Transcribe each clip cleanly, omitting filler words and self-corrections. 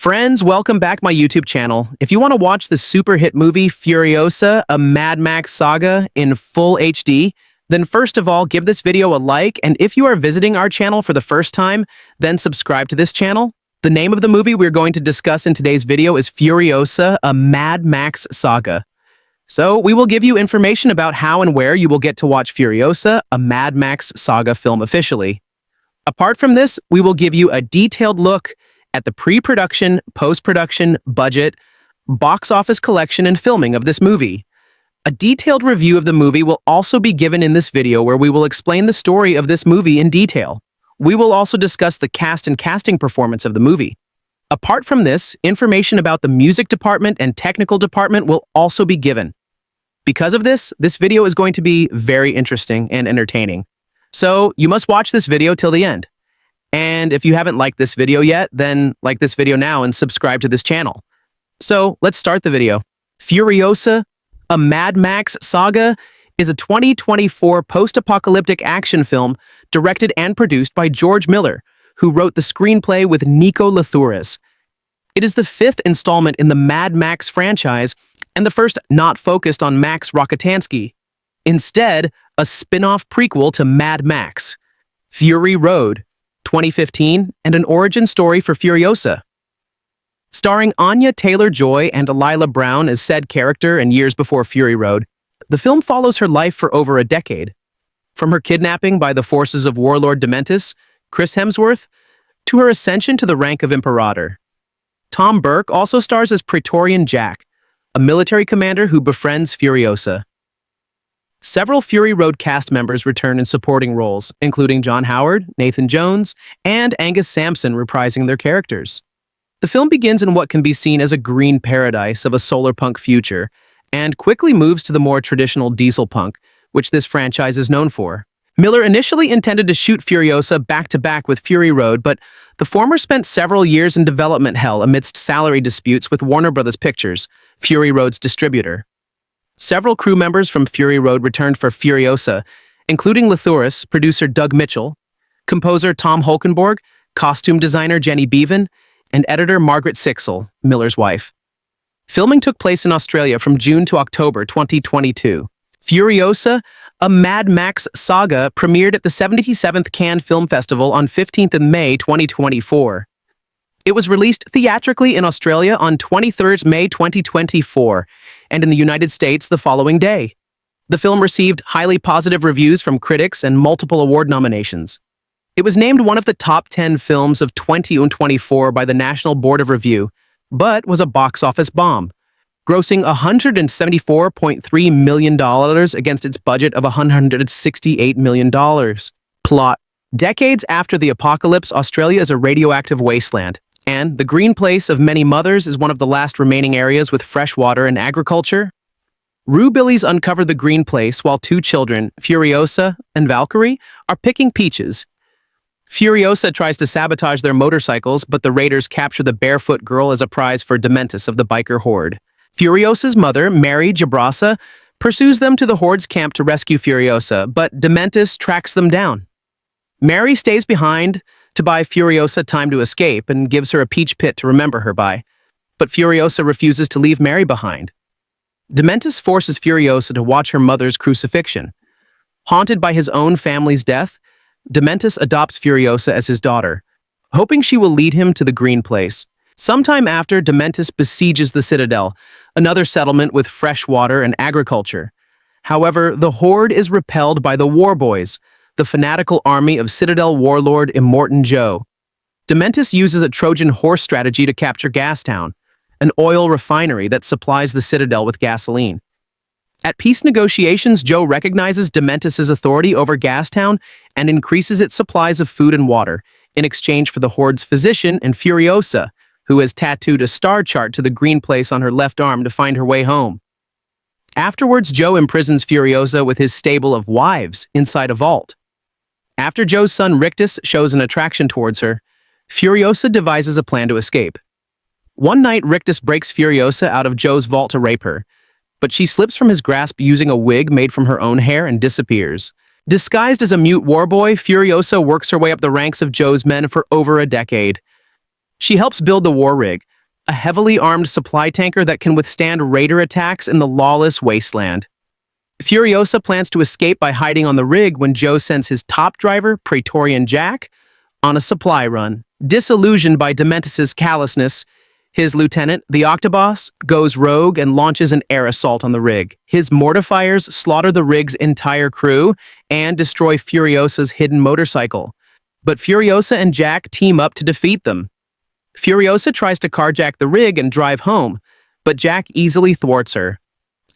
Friends, welcome back my YouTube channel. If you want to watch the super hit movie Furiosa, a Mad Max saga in full HD, then first of all, give this video a like, and if you are visiting our channel for the first time, then subscribe to this channel. The name of the movie we're going to discuss in today's video is Furiosa, a Mad Max saga. So, we will give you information about how and where you will get to watch Furiosa, a Mad Max saga film officially. Apart from this, we will give you a detailed look at the pre-production, post-production, budget, box office collection, and filming of this movie. A detailed review of the movie will also be given in this video where we will explain the story of this movie in detail. We will also discuss the cast and casting performance of the movie. Apart from this, information about the music department and technical department will also be given. Because of this video is going to be very interesting and entertaining. So, you must watch this video till the end. And if you haven't liked this video yet, then like this video now and subscribe to this channel. So, let's start the video. Furiosa, a Mad Max saga, is a 2024 post-apocalyptic action film directed and produced by George Miller, who wrote the screenplay with Nico Lathouris. It is the fifth installment in the Mad Max franchise and the first not focused on Max Rokitansky. Instead, a spin-off prequel to Mad Max, Fury Road, 2015, and an origin story for Furiosa. Starring Anya Taylor-Joy and Alyla Browne as said character and years before Fury Road, the film follows her life for over a decade. From her kidnapping by the forces of warlord Dementis, Chris Hemsworth, to her ascension to the rank of Imperator. Tom Burke also stars as Praetorian Jack, a military commander who befriends Furiosa. Several Fury Road cast members return in supporting roles, including John Howard, Nathan Jones, and Angus Sampson reprising their characters. The film begins in what can be seen as a green paradise of a solar punk future, and quickly moves to the more traditional diesel punk, which this franchise is known for. Miller initially intended to shoot Furiosa back-to-back with Fury Road, but the former spent several years in development hell amidst salary disputes with Warner Bros. Pictures, Fury Road's distributor. Several crew members from Fury Road returned for Furiosa, including Lathouris, producer Doug Mitchell, composer Tom Holkenborg, costume designer Jenny Bevan, and editor Margaret Sixel, Miller's wife. Filming took place in Australia from June to October 2022. Furiosa, a Mad Max saga, premiered at the 77th Cannes Film Festival on 15th of May 2024. It was released theatrically in Australia on 23rd May 2024, and in the United States the following day. The film received highly positive reviews from critics and multiple award nominations. It was named one of the top 10 films of 2024 by the National Board of Review, but was a box office bomb, grossing $174.3 million against its budget of $168 million. Plot: decades after the apocalypse, Australia is a radioactive wasteland, and the green place of many mothers is one of the last remaining areas with fresh water and agriculture. Rue-billies uncover the green place while two children, Furiosa and Valkyrie, are picking peaches. Furiosa tries to sabotage their motorcycles, but the raiders capture the barefoot girl as a prize for Dementis of the biker horde. Furiosa's mother, Mary Jabrasa, pursues them to the horde's camp to rescue Furiosa, but Dementis tracks them down. Mary stays behind to buy Furiosa time to escape and gives her a peach pit to remember her by, but Furiosa refuses to leave Mary behind. Dementis forces Furiosa to watch her mother's crucifixion. Haunted by his own family's death, Dementis adopts Furiosa as his daughter, hoping she will lead him to the green place. Sometime after, Dementis besieges the Citadel, another settlement with fresh water and agriculture. However, the horde is repelled by the War Boys, the fanatical army of Citadel warlord Immortan Joe. Dementis uses a Trojan horse strategy to capture Gastown, an oil refinery that supplies the Citadel with gasoline. At peace negotiations, Joe recognizes Dementis' authority over Gastown and increases its supplies of food and water in exchange for the horde's physician and Furiosa, who has tattooed a star chart to the green place on her left arm to find her way home. Afterwards, Joe imprisons Furiosa with his stable of wives inside a vault. After Joe's son Rictus shows an attraction towards her, Furiosa devises a plan to escape. One night, Rictus breaks Furiosa out of Joe's vault to rape her, but she slips from his grasp using a wig made from her own hair and disappears. Disguised as a mute warboy, Furiosa works her way up the ranks of Joe's men for over a decade. She helps build the war rig, a heavily armed supply tanker that can withstand raider attacks in the lawless wasteland. Furiosa plans to escape by hiding on the rig when Joe sends his top driver, Praetorian Jack, on a supply run. Disillusioned by Dementis' callousness, his lieutenant, the Octoboss, goes rogue and launches an air assault on the rig. His mortifiers slaughter the rig's entire crew and destroy Furiosa's hidden motorcycle. But Furiosa and Jack team up to defeat them. Furiosa tries to carjack the rig and drive home, but Jack easily thwarts her.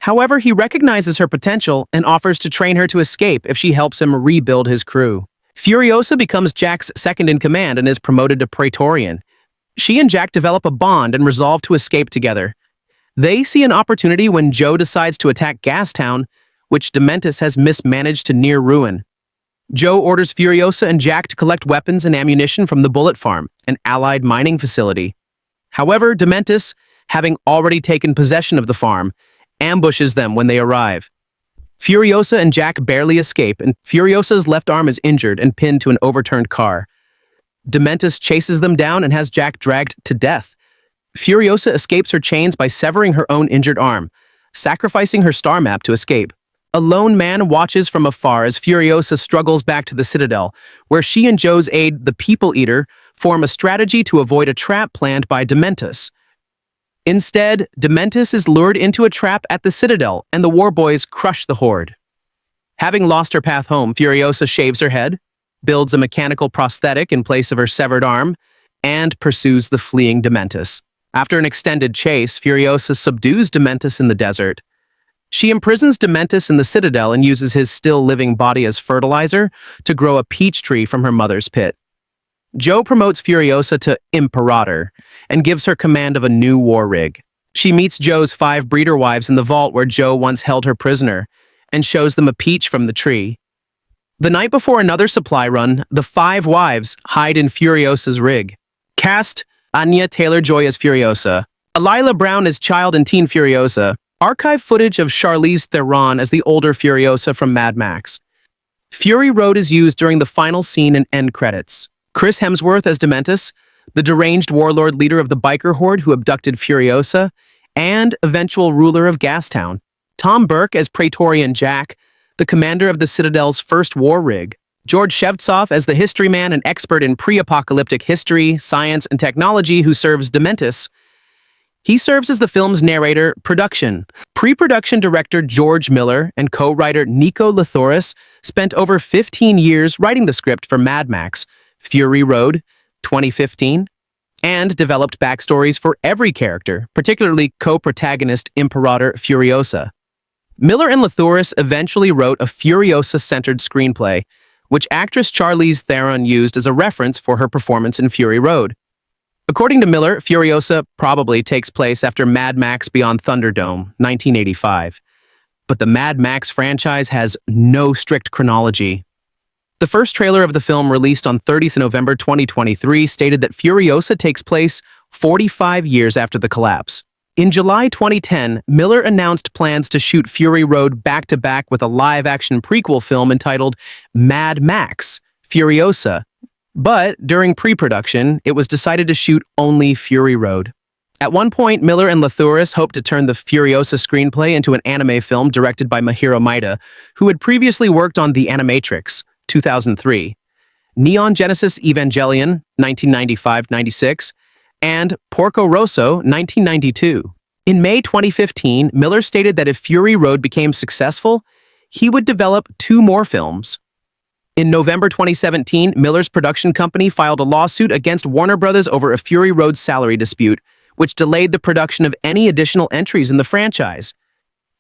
However, he recognizes her potential and offers to train her to escape if she helps him rebuild his crew. Furiosa becomes Jack's second-in-command and is promoted to Praetorian. She and Jack develop a bond and resolve to escape together. They see an opportunity when Joe decides to attack Gastown, which Dementis has mismanaged to near ruin. Joe orders Furiosa and Jack to collect weapons and ammunition from the Bullet Farm, an allied mining facility. However, Dementis, having already taken possession of the farm, ambushes them when they arrive. Furiosa and Jack barely escape, and Furiosa's left arm is injured and pinned to an overturned car. Dementis chases them down and has Jack dragged to death. Furiosa escapes her chains by severing her own injured arm, sacrificing her star map to escape. A lone man watches from afar as Furiosa struggles back to the Citadel, where she and Joe's aide, the People Eater, form a strategy to avoid a trap planned by Dementis. Instead, Dementis is lured into a trap at the Citadel, and the War Boys crush the Horde. Having lost her path home, Furiosa shaves her head, builds a mechanical prosthetic in place of her severed arm, and pursues the fleeing Dementis. After an extended chase, Furiosa subdues Dementis in the desert. She imprisons Dementis in the Citadel and uses his still-living body as fertilizer to grow a peach tree from her mother's pit. Joe promotes Furiosa to Imperator and gives her command of a new war rig. She meets Joe's 5 breeder wives in the vault where Joe once held her prisoner and shows them a peach from the tree. The night before another supply run, the 5 wives hide in Furiosa's rig. Cast Anya Taylor-Joy as Furiosa, Alyla Browne as Child and Teen Furiosa, archive footage of Charlize Theron as the older Furiosa from Mad Max. Fury Road is used during the final scene and end credits. Chris Hemsworth as Dementis, the deranged warlord leader of the biker horde who abducted Furiosa, and eventual ruler of Gastown. Tom Burke as Praetorian Jack, the commander of the Citadel's first war rig. George Shevtsov as the history man and expert in pre-apocalyptic history, science, and technology who serves Dementis. He serves as the film's narrator, production. Pre-production director George Miller and co-writer Nico Lathoris spent over 15 years writing the script for Mad Max, Fury Road, 2015, and developed backstories for every character, particularly co-protagonist Imperator Furiosa. Miller and Lathoris eventually wrote a Furiosa-centered screenplay, which actress Charlize Theron used as a reference for her performance in Fury Road. According to Miller, Furiosa probably takes place after Mad Max Beyond Thunderdome, 1985. But the Mad Max franchise has no strict chronology. The first trailer of the film, released on 30th November 2023, stated that Furiosa takes place 45 years after the collapse. In July 2010, Miller announced plans to shoot Fury Road back-to-back with a live-action prequel film entitled Mad Max, Furiosa. But during pre-production, it was decided to shoot only Fury Road. At one point, Miller and Lathoris hoped to turn the Furiosa screenplay into an anime film directed by Mahiro Maeda, who had previously worked on The Animatrix, 2003, Neon Genesis Evangelion, 1995-96, and Porco Rosso, 1992. In May 2015, Miller stated that if Fury Road became successful, he would develop 2 more films. In November 2017, Miller's production company filed a lawsuit against Warner Bros. Over a Fury Road salary dispute, which delayed the production of any additional entries in the franchise.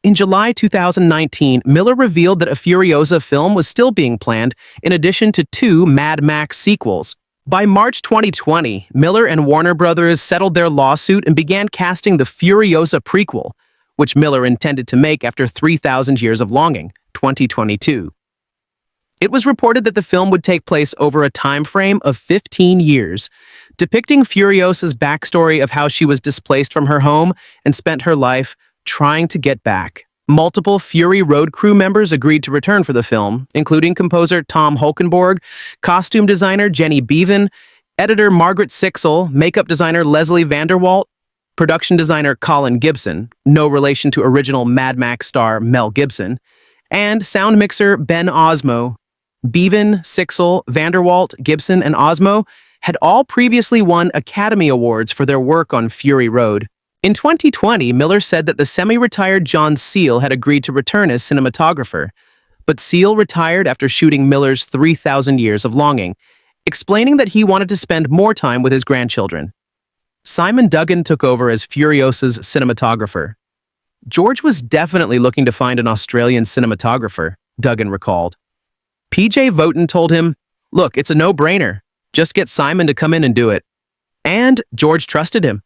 In July 2019, Miller revealed that a Furiosa film was still being planned, in addition to 2 Mad Max sequels. By March 2020, Miller and Warner Bros. Settled their lawsuit and began casting the Furiosa prequel, which Miller intended to make after 3,000 Years of Longing, 2022. It was reported that the film would take place over a time frame of 15 years, depicting Furiosa's backstory of how she was displaced from her home and spent her life trying to get back. Multiple Fury Road crew members agreed to return for the film, including composer Tom Holkenborg, costume designer Jenny Beavan, editor Margaret Sixel, makeup designer Leslie Vanderwalt, production designer Colin Gibson, no relation to original Mad Max star Mel Gibson, and sound mixer Ben Osmo. Bevan, Sixel, Vanderwalt, Gibson, and Osmo had all previously won Academy Awards for their work on Fury Road. In 2020, Miller said that the semi-retired John Seale had agreed to return as cinematographer, but Seale retired after shooting Miller's 3,000 Years of Longing, explaining that he wanted to spend more time with his grandchildren. Simon Duggan took over as Furiosa's cinematographer. George was definitely looking to find an Australian cinematographer, Duggan recalled. PJ Votan told him, "Look, it's a no-brainer. Just get Simon to come in and do it." And George trusted him.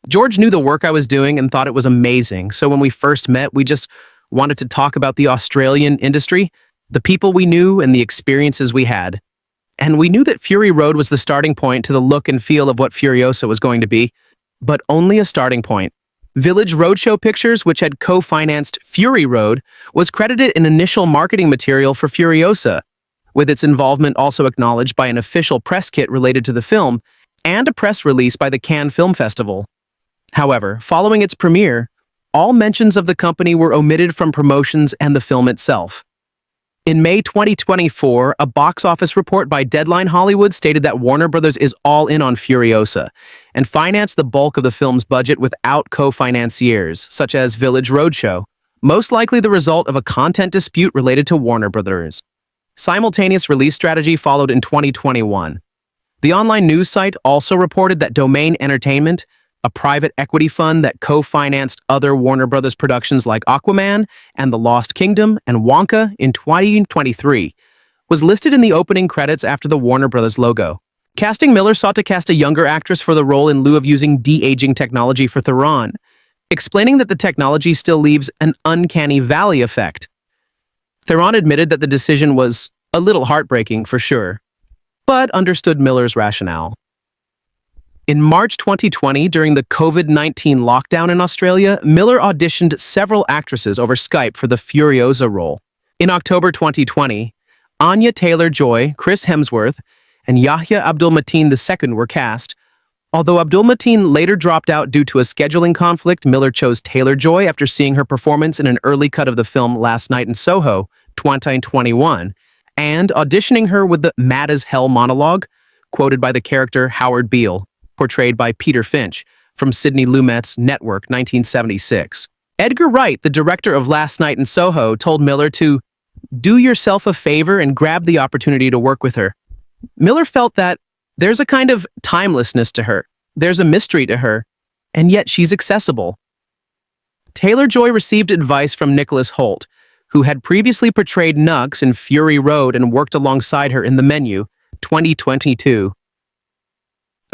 George knew the work I was doing and thought it was amazing, so when we first met, we just wanted to talk about the Australian industry, the people we knew, and the experiences we had. And we knew that Fury Road was the starting point to the look and feel of what Furiosa was going to be, but only a starting point. Village Roadshow Pictures, which had co-financed Fury Road, was credited in initial marketing material for Furiosa, with its involvement also acknowledged by an official press kit related to the film and a press release by the Cannes Film Festival. However, following its premiere, all mentions of the company were omitted from promotions and the film itself. In May 2024, a box office report by Deadline Hollywood stated that Warner Bros. Is all in on Furiosa and financed the bulk of the film's budget without co-financiers, such as Village Roadshow, most likely the result of a content dispute related to Warner Bros. Simultaneous release strategy followed in 2021. The online news site also reported that Domain Entertainment, a private equity fund that co-financed other Warner Bros. Productions like Aquaman and The Lost Kingdom and Wonka in 2023, was listed in the opening credits after the Warner Bros. Logo. Casting Miller sought to cast a younger actress for the role in lieu of using de-aging technology for Theron, explaining that the technology still leaves an uncanny valley effect. Theron admitted that the decision was a little heartbreaking for sure, but understood Miller's rationale. In March 2020, during the COVID-19 lockdown in Australia, Miller auditioned several actresses over Skype for the Furiosa role. In October 2020, Anya Taylor-Joy, Chris Hemsworth, and Yahya Abdul-Mateen II were cast. Although Abdul-Mateen later dropped out due to a scheduling conflict, Miller chose Taylor-Joy after seeing her performance in an early cut of the film Last Night in Soho, 2021, and auditioning her with the "mad as hell" monologue, quoted by the character Howard Beale, portrayed by Peter Finch, from Sidney Lumet's Network, 1976. Edgar Wright, the director of Last Night in Soho, told Miller to do yourself a favor and grab the opportunity to work with her. Miller felt that there's a kind of timelessness to her, there's a mystery to her, and yet she's accessible. Taylor-Joy received advice from Nicholas Hoult, who had previously portrayed Nux in Fury Road and worked alongside her in The Menu, 2022.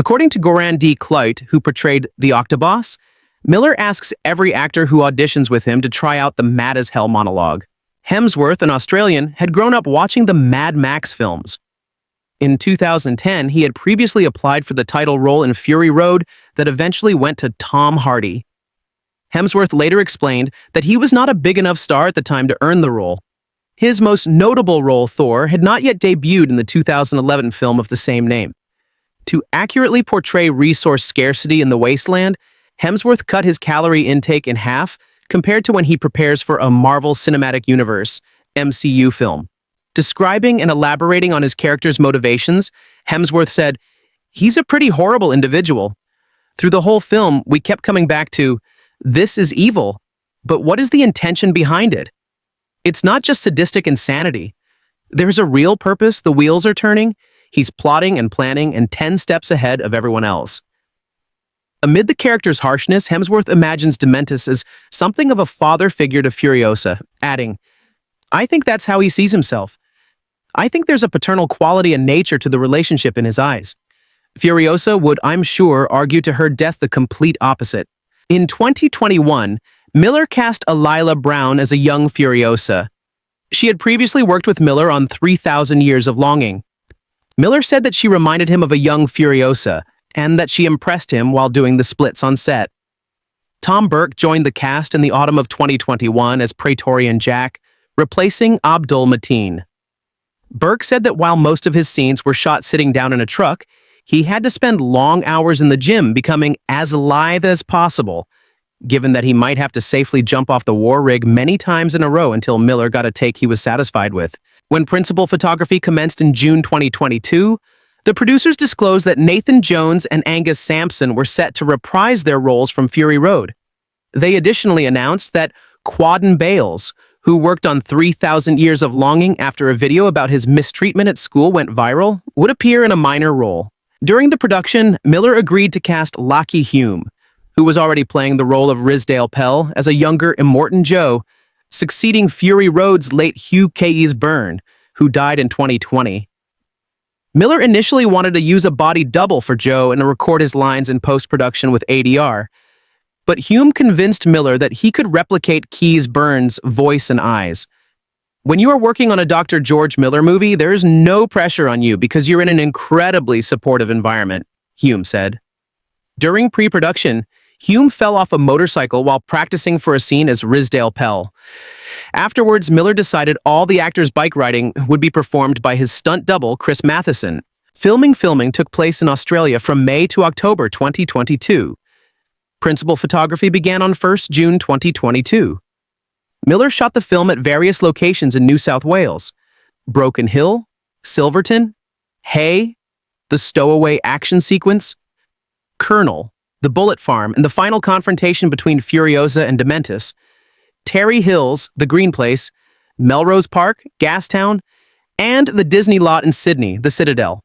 According to Goran D. Kluit, who portrayed the Octoboss, Miller asks every actor who auditions with him to try out the "mad as hell" monologue. Hemsworth, an Australian, had grown up watching the Mad Max films. In 2010, he had previously applied for the title role in Fury Road that eventually went to Tom Hardy. Hemsworth later explained that he was not a big enough star at the time to earn the role. His most notable role, Thor, had not yet debuted in the 2011 film of the same name. To accurately portray resource scarcity in the wasteland, Hemsworth cut his calorie intake in half compared to when he prepares for a Marvel Cinematic Universe, MCU film. Describing and elaborating on his character's motivations, Hemsworth said, "He's a pretty horrible individual. Through the whole film, we kept coming back to, this is evil, but what is the intention behind it? It's not just sadistic insanity. There's a real purpose, the wheels are turning. He's plotting and planning and 10 steps ahead of everyone else." Amid the character's harshness, Hemsworth imagines Dementus as something of a father figure to Furiosa, adding, "I think that's how he sees himself. I think there's a paternal quality and nature to the relationship in his eyes." Furiosa would, I'm sure, argue to her death the complete opposite. In 2021, Miller cast Alyla Browne as a young Furiosa. She had previously worked with Miller on 3,000 Years of Longing. Miller said that she reminded him of a young Furiosa, and that she impressed him while doing the splits on set. Tom Burke joined the cast in the autumn of 2021 as Praetorian Jack, replacing Abdul-Mateen. Burke said that while most of his scenes were shot sitting down in a truck, He had to spend long hours in the gym becoming as lithe as possible, given that he might have to safely jump off the war rig many times in a row until Miller got a take he was satisfied with. When principal photography commenced in June 2022, the producers disclosed that Nathan Jones and Angus Sampson were set to reprise their roles from Fury Road. They additionally announced that Quaden Bales, who worked on 3,000 Years of Longing after a video about his mistreatment at school went viral, would appear in a minor role. During the production, Miller agreed to cast Lachie Hume, who was already playing the role of Rizdale Pell, as a younger Immortan Joe, succeeding Fury Road's late Hugh K.E.'s Byrne, who died in 2020. Miller initially wanted to use a body double for Joe and to record his lines in post-production with ADR, but Hume convinced Miller that he could replicate Keyes Byrne's voice and eyes. When you are working on a Dr. George Miller movie, there is no pressure on you because you're in an incredibly supportive environment, Hume said. During pre-production, Hume fell off a motorcycle while practicing for a scene as Rizdale Pell. Afterwards, Miller decided all the actor's bike riding would be performed by his stunt double, Chris Matheson. Filming took place in Australia from May to October 2022. Principal photography began on 1st June 2022. Miller shot the film at various locations in New South Wales: Broken Hill, Silverton, Hay, the Stowaway action sequence, Colonel, the Bullet Farm, and the final confrontation between Furiosa and Dementis, Terry Hills, the Green Place, Melrose Park, Gastown, and the Disney lot in Sydney, the Citadel.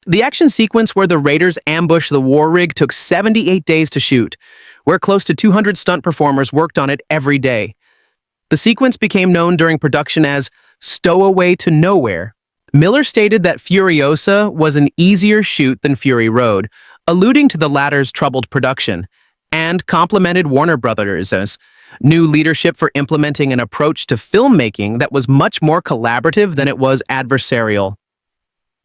The action sequence where the Raiders ambush the war rig took 78 days to shoot, where close to 200 stunt performers worked on it every day. The sequence became known during production as Stowaway to Nowhere. Miller stated that Furiosa was an easier shoot than Fury Road, alluding to the latter's troubled production, and complimented Warner Brothers as new leadership for implementing an approach to filmmaking that was much more collaborative than it was adversarial.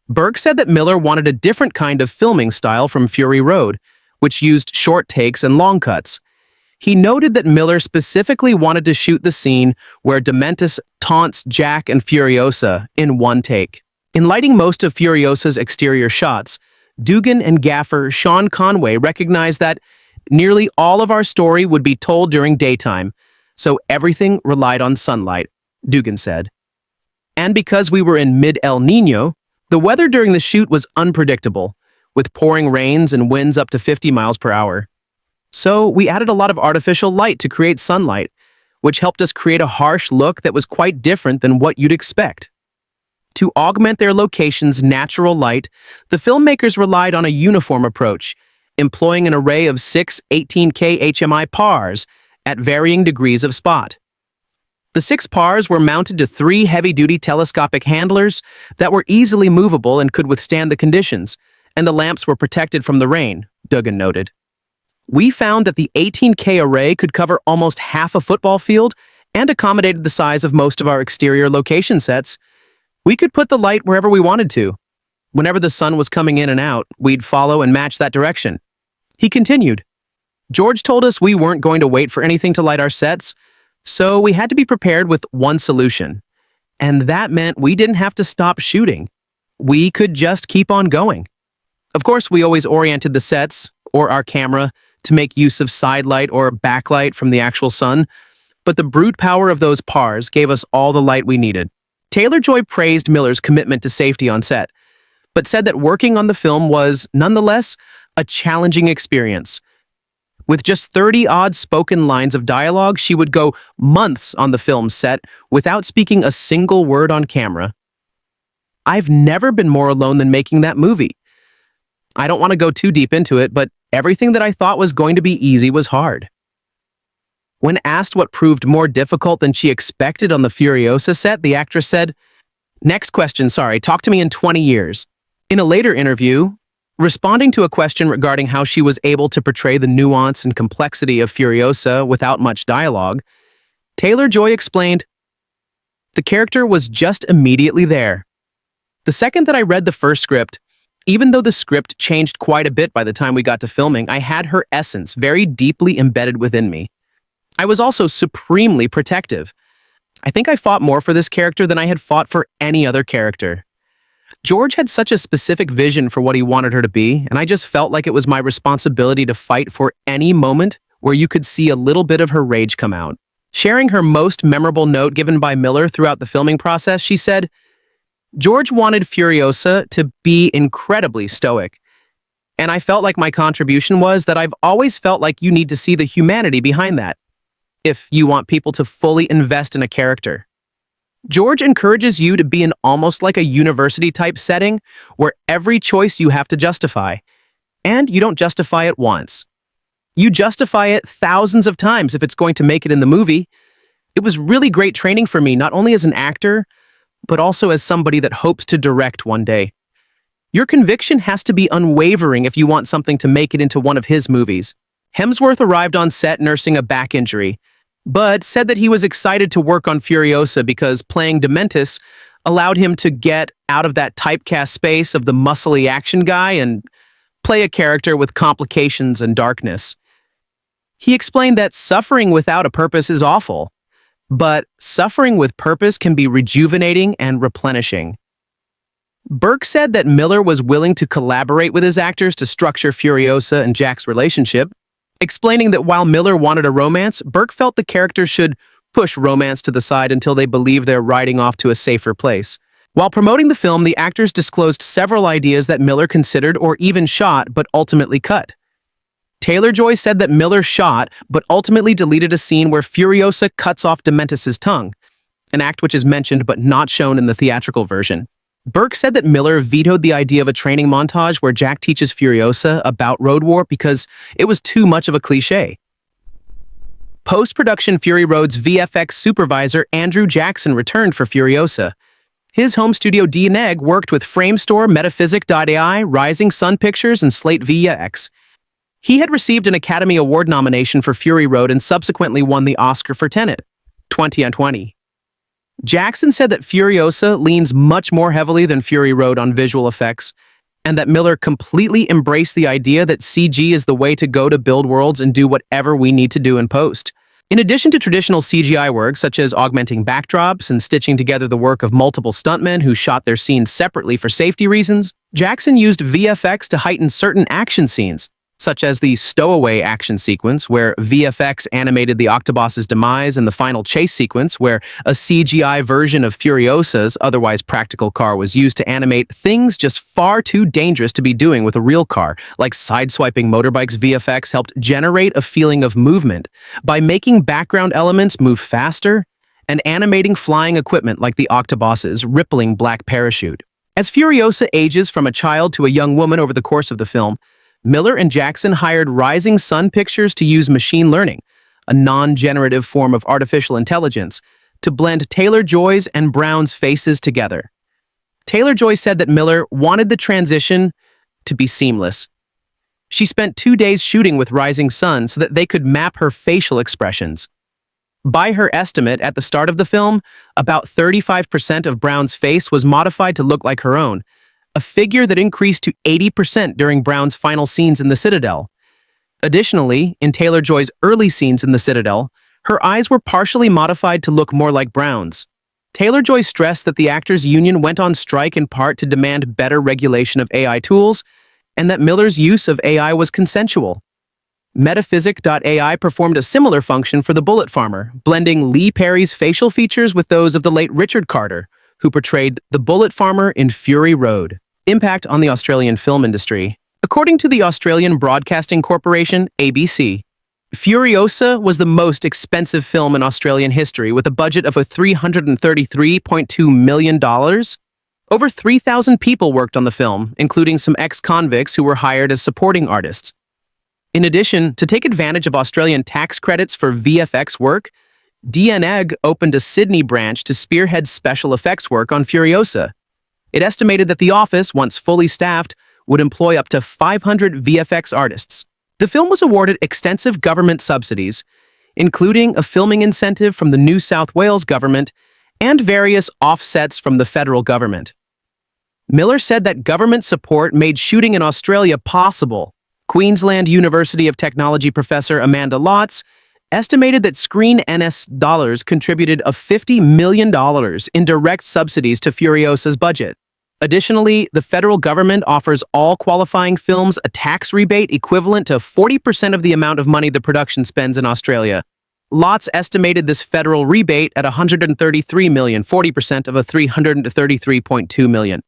Burke said that Miller wanted a different kind of filming style from Fury Road, which used short takes and long cuts. He noted that Miller specifically wanted to shoot the scene where Dementis taunts Jack and Furiosa in one take. In lighting most of Furiosa's exterior shots, Dugan and gaffer Sean Conway recognized that nearly all of our story would be told during daytime, so everything relied on sunlight, Dugan said. And because we were in mid-El Nino, the weather during the shoot was unpredictable, with pouring rains and winds up to 50 miles per hour. So we added a lot of artificial light to create sunlight, which helped us create a harsh look that was quite different than what you'd expect. To augment their location's natural light, the filmmakers relied on a uniform approach, employing an array of 6 18K HMI PARs at varying degrees of spot. The 6 PARs were mounted to 3 heavy-duty telescopic handlers that were easily movable and could withstand the conditions, and the lamps were protected from the rain, Dugan noted. We found that the 18K array could cover almost half a football field and accommodated the size of most of our exterior location sets. We could put the light wherever we wanted to. Whenever the sun was coming in and out, we'd follow and match that direction. He continued. George told us we weren't going to wait for anything to light our sets, so we had to be prepared with one solution. And that meant we didn't have to stop shooting. We could just keep on going. Of course, we always oriented the sets, or our camera, to make use of side light or backlight from the actual sun, but the brute power of those PARs gave us all the light we needed. Taylor-Joy praised Miller's commitment to safety on set, but said that working on the film was, nonetheless, a challenging experience. With just 30-odd spoken lines of dialogue, she would go months on the film set without speaking a single word on camera. I've never been more alone than making that movie. I don't want to go too deep into it, but everything that I thought was going to be easy was hard. When asked what proved more difficult than she expected on the Furiosa set, the actress said, "Next question, talk to me in 20 years. In a later interview, responding to a question regarding how she was able to portray the nuance and complexity of Furiosa without much dialogue, Taylor-Joy explained, "The character was just immediately there. The second that I read the first script, even though the script changed quite a bit by the time we got to filming, I had her essence very deeply embedded within me. I was also supremely protective. I think I fought more for this character than I had fought for any other character. George had such a specific vision for what he wanted her to be, and I just felt like it was my responsibility to fight for any moment where you could see a little bit of her rage come out. Sharing her most memorable note given by Miller throughout the filming process, she said, "George wanted Furiosa to be incredibly stoic, and I felt like my contribution was that I've always felt like you need to see the humanity behind that, if you want people to fully invest in a character. George encourages you to be in almost like a university-type setting where every choice you have to justify, and you don't justify it once. You justify it thousands of times if it's going to make it in the movie. It was really great training for me, not only as an actor, but also as somebody that hopes to direct one day. Your conviction has to be unwavering if you want something to make it into one of his movies." Hemsworth arrived on set nursing a back injury, but said that he was excited to work on Furiosa because playing Dementis allowed him to get out of that typecast space of the muscly action guy and play a character with complications and darkness. He explained that suffering without a purpose is awful, but suffering with purpose can be rejuvenating and replenishing. Burke said that Miller was willing to collaborate with his actors to structure Furiosa and Jack's relationship, explaining that while Miller wanted a romance, Burke felt the characters should push romance to the side until they believe they're riding off to a safer place. While promoting the film, the actors disclosed several ideas that Miller considered or even shot but ultimately cut. Taylor-Joy said that Miller shot but ultimately deleted a scene where Furiosa cuts off Dementis' tongue, an act which is mentioned but not shown in the theatrical version. Burke said that Miller vetoed the idea of a training montage where Jack teaches Furiosa about road war because it was too much of a cliché. Post-production Fury Road's VFX supervisor Andrew Jackson returned for Furiosa. His home studio D&Egg worked with Framestore, Metaphysic.ai, Rising Sun Pictures, and Slate VFX. He had received an Academy Award nomination for Fury Road and subsequently won the Oscar for Tenet, 2020. Jackson said that Furiosa leans much more heavily than Fury Road on visual effects, and that Miller completely embraced the idea that CG is the way to go to build worlds and do whatever we need to do in post. In addition to traditional CGI work, such as augmenting backdrops and stitching together the work of multiple stuntmen who shot their scenes separately for safety reasons, Jackson used VFX to heighten certain action scenes, such as the stowaway action sequence, where VFX animated the Octobos's demise, and the final chase sequence, where a CGI version of Furiosa's otherwise practical car was used to animate things just far too dangerous to be doing with a real car, like sideswiping motorbikes. VFX helped generate a feeling of movement by making background elements move faster and animating flying equipment like the Octobos's rippling black parachute. As Furiosa ages from a child to a young woman over the course of the film, Miller and Jackson hired Rising Sun Pictures to use machine learning, a non-generative form of artificial intelligence, to blend Taylor-Joy's and Browne's faces together. Taylor-Joy said that Miller wanted the transition to be seamless. She spent 2 days shooting with Rising Sun so that they could map her facial expressions. By her estimate, at the start of the film, about 35% of Browne's face was modified to look like her own, a figure that increased to 80% during Browne's final scenes in the Citadel. Additionally, in Taylor-Joy's early scenes in the Citadel, her eyes were partially modified to look more like Browne's. Taylor-Joy stressed that the actors' union went on strike in part to demand better regulation of AI tools, and that Miller's use of AI was consensual. Metaphysic.ai performed a similar function for the Bullet Farmer, blending Lee Perry's facial features with those of the late Richard Carter, who portrayed the Bullet Farmer in Fury Road. Impact on the Australian film industry. According to the Australian Broadcasting Corporation, ABC, Furiosa was the most expensive film in Australian history with a budget of $333.2 million. Over 3,000 people worked on the film, including some ex-convicts who were hired as supporting artists. In addition, to take advantage of Australian tax credits for VFX work, D&Egg opened a Sydney branch to spearhead special effects work on Furiosa. It estimated that the office, once fully staffed, would employ up to 500 VFX artists. The film was awarded extensive government subsidies, including a filming incentive from the New South Wales government and various offsets from the federal government. Miller said that government support made shooting in Australia possible. Queensland University of Technology professor Amanda Lotz estimated that Screen NS dollars contributed $50 million in direct subsidies to Furiosa's budget. Additionally, the federal government offers all qualifying films a tax rebate equivalent to 40% of the amount of money the production spends in Australia. Lots estimated this federal rebate at $133 million, 40% of a $333.2 million.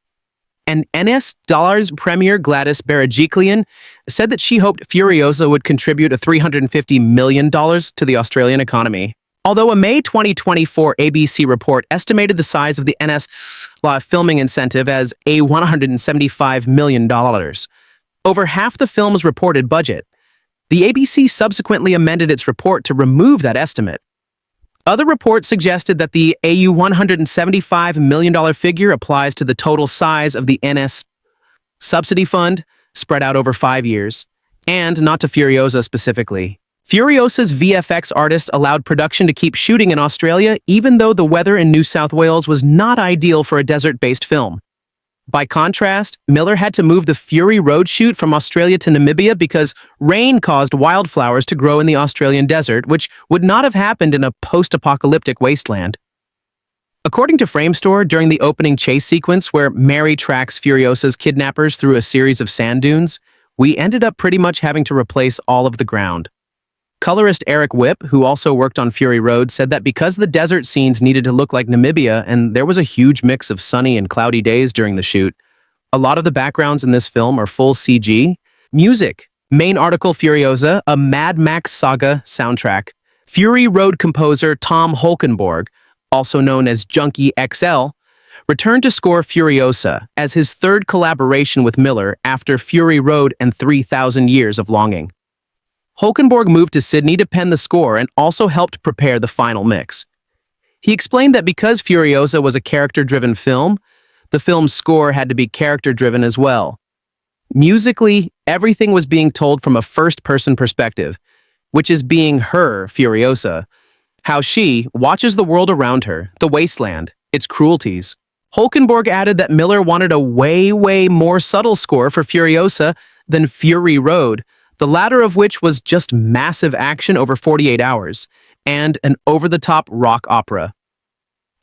And NS Dollars Premier Gladys Berejiklian said that she hoped Furiosa would contribute a $350 million to the Australian economy. Although a May 2024 ABC report estimated the size of the NS filming incentive as a $175 million, over half the film's reported budget, the ABC subsequently amended its report to remove that estimate. Other reports suggested that the AU $175 million figure applies to the total size of the NS subsidy fund spread out over 5 years, and not to Furiosa specifically. Furiosa's VFX artists allowed production to keep shooting in Australia even though the weather in New South Wales was not ideal for a desert-based film. By contrast, Miller had to move the Fury Road shoot from Australia to Namibia because rain caused wildflowers to grow in the Australian desert, which would not have happened in a post-apocalyptic wasteland. According to Framestore, during the opening chase sequence where Mary tracks Furiosa's kidnappers through a series of sand dunes, we ended up pretty much having to replace all of the ground. Colorist Eric Whipp, who also worked on Fury Road, said that because the desert scenes needed to look like Namibia and there was a huge mix of sunny and cloudy days during the shoot, a lot of the backgrounds in this film are full CG. Music. Main article Furiosa, a Mad Max Saga soundtrack. Fury Road composer Tom Holkenborg, also known as Junkie XL, returned to score Furiosa as his third collaboration with Miller after Fury Road and 3,000 Years of Longing. Holkenborg moved to Sydney to pen the score and also helped prepare the final mix. He explained that because Furiosa was a character-driven film, the film's score had to be character-driven as well. Musically, everything was being told from a first-person perspective, which is being her, Furiosa, how she watches the world around her, the wasteland, its cruelties. Holkenborg added that Miller wanted a way more subtle score for Furiosa than Fury Road, the latter of which was just massive action over 48 hours, and an over-the-top rock opera.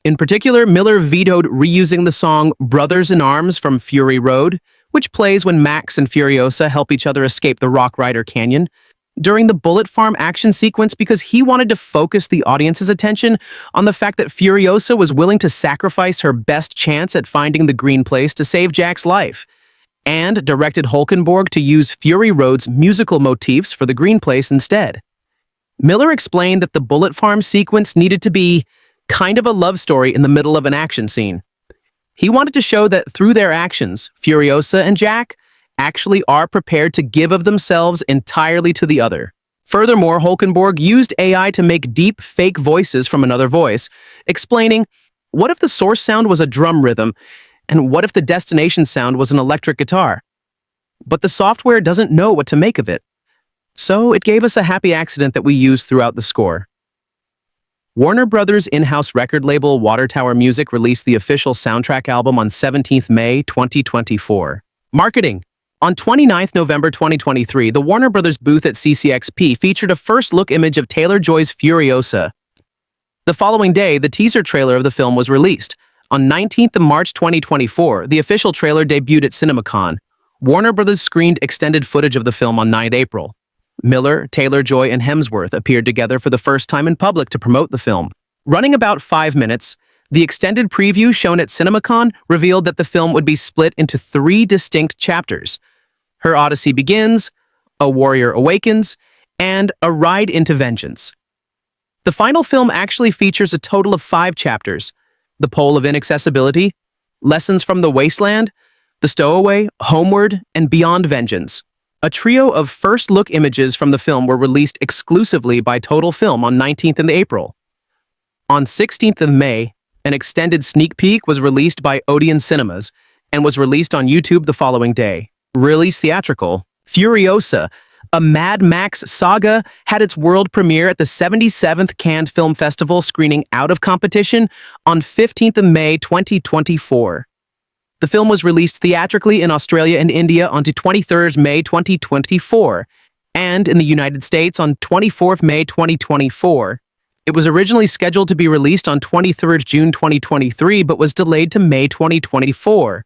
In particular, Miller vetoed reusing the song Brothers in Arms from Fury Road, which plays when Max and Furiosa help each other escape the Rock Rider Canyon, during the Bullet Farm action sequence because he wanted to focus the audience's attention on the fact that Furiosa was willing to sacrifice her best chance at finding the green place to save Jack's life, and directed Holkenborg to use Fury Road's musical motifs for the green place instead. Miller explained that the Bullet Farm sequence needed to be kind of a love story in the middle of an action scene. He wanted to show that through their actions, Furiosa and Jack actually are prepared to give of themselves entirely to the other. Furthermore, Holkenborg used AI to make deep, fake voices from another voice, explaining, what if the source sound was a drum rhythm, and what if the destination sound was an electric guitar? But the software doesn't know what to make of it. So it gave us a happy accident that we used throughout the score. Warner Brothers' in-house record label Water Tower Music released the official soundtrack album on 17th May 2024. Marketing. On 29th November 2023, the Warner Brothers booth at CCXP featured a first-look image of Taylor-Joy's Furiosa. The following day, the teaser trailer of the film was released. On 19th of March 2024, the official trailer debuted at CinemaCon. Warner Brothers screened extended footage of the film on 9th April. Miller, Taylor-Joy, and Hemsworth appeared together for the first time in public to promote the film. Running about 5 minutes, the extended preview shown at CinemaCon revealed that the film would be split into 3 distinct chapters. Her Odyssey Begins, A Warrior Awakens, and A Ride into Vengeance. The final film actually features a total of 5 chapters: The Pole of Inaccessibility, Lessons from the Wasteland, The Stowaway, Homeward, and Beyond Vengeance. A trio of first-look images from the film were released exclusively by Total Film on 19th of April. On 16th of May, an extended sneak peek was released by Odeon Cinemas and was released on YouTube the following day. Release theatrical. Furiosa, a Mad Max Saga, had its world premiere at the 77th Cannes Film Festival screening out of competition on 15th of May 2024. The film was released theatrically in Australia and India on 23rd May 2024, and in the United States on 24th May 2024. It was originally scheduled to be released on 23rd June 2023, but was delayed to May 2024.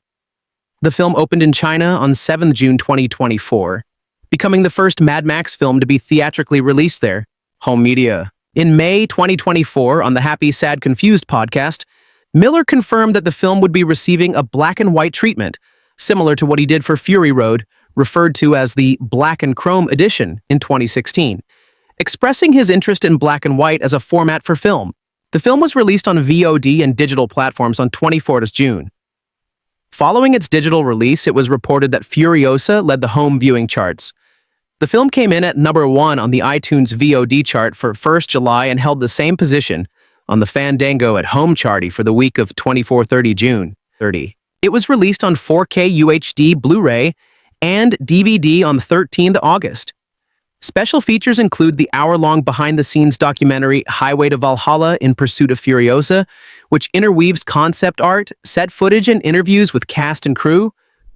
The film opened in China on 7 June 2024, becoming the first Mad Max film to be theatrically released there. Home media. In May 2024, on the Happy, Sad, Confused podcast, Miller confirmed that the film would be receiving a black and white treatment, similar to what he did for Fury Road, referred to as the Black and Chrome edition in 2016, expressing his interest in black and white as a format for film. The film was released on VOD and digital platforms on 24th June. Following its digital release, it was reported that Furiosa led the home viewing charts. The film came in at number 1 on the iTunes VOD chart for 1st July and held the same position on the Fandango at Home charty for the week of 24-30 June 30. It was released on 4K UHD Blu-ray and DVD on 13th August. Special features include the hour-long behind-the-scenes documentary Highway to Valhalla in Pursuit of Furiosa, which interweaves concept art, set footage, and interviews with cast and crew,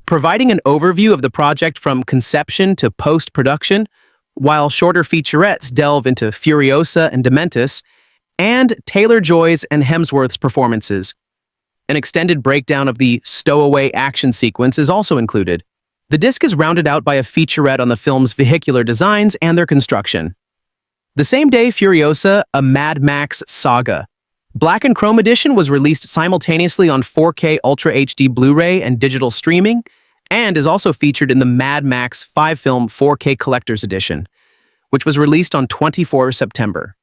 providing an overview of the project from conception to post-production, while shorter featurettes delve into Furiosa and Dementis, and Taylor-Joy's and Hemsworth's performances. An extended breakdown of the stowaway action sequence is also included. The disc is rounded out by a featurette on the film's vehicular designs and their construction. The same day, Furiosa, a Mad Max Saga Black and Chrome edition was released simultaneously on 4K Ultra HD Blu-ray and digital streaming, and is also featured in the Mad Max 5-film 4K Collector's Edition, which was released on 24 September.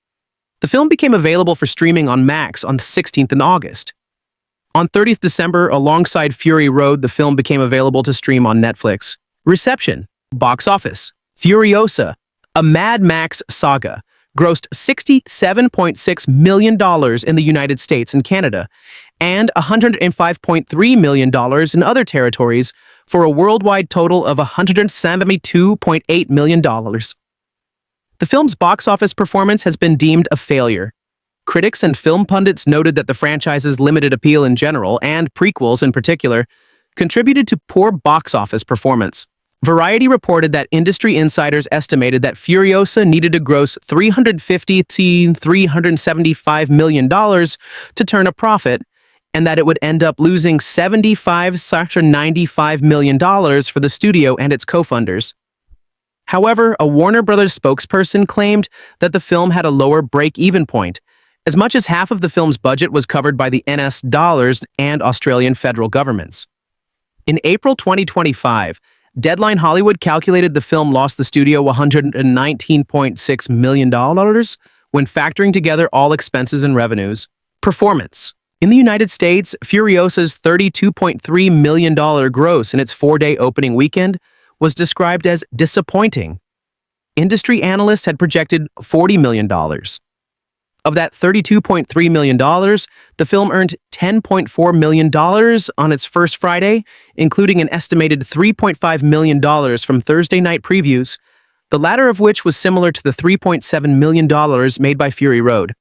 The film became available for streaming on Max on 16th August. On 30th December, alongside Fury Road, the film became available to stream on Netflix. Reception. Box office. Furiosa, a Mad Max Saga, grossed $67.6 million in the United States and Canada, and $105.3 million in other territories, for a worldwide total of $172.8 million. The film's box office performance has been deemed a failure. Critics and film pundits noted that the franchise's limited appeal in general, and prequels in particular, contributed to poor box office performance. Variety reported that industry insiders estimated that Furiosa needed to gross $350 to $375 million to turn a profit, and that it would end up losing $75 to $95 million for the studio and its co-funders. However, a Warner Brothers spokesperson claimed that the film had a lower break-even point. As much as half of the film's budget was covered by the NS dollars and Australian federal governments. In April 2025, Deadline Hollywood calculated the film lost the studio $119.6 million when factoring together all expenses and revenues. Performance. In the United States, Furiosa's $32.3 million gross in its 4-day opening weekend was described as disappointing. Industry analysts had projected $40 million. Of that $32.3 million, the film earned $10.4 million on its first Friday, including an estimated $3.5 million from Thursday night previews, the latter of which was similar to the $3.7 million made by Fury Road.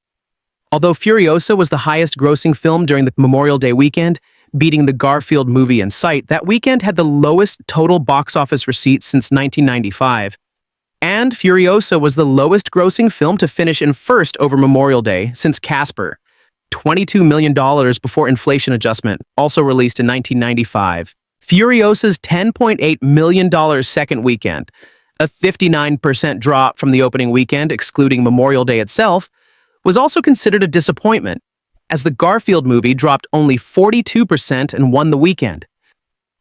Although Furiosa was the highest-grossing film during the Memorial Day weekend, beating the Garfield movie in sight, that weekend had the lowest total box office receipts since 1995. And Furiosa was the lowest-grossing film to finish in first over Memorial Day since Casper, $22 million before inflation adjustment, also released in 1995. Furiosa's $10.8 million second weekend, a 59% drop from the opening weekend, excluding Memorial Day itself, was also considered a disappointment, as the Garfield movie dropped only 42% and won the weekend.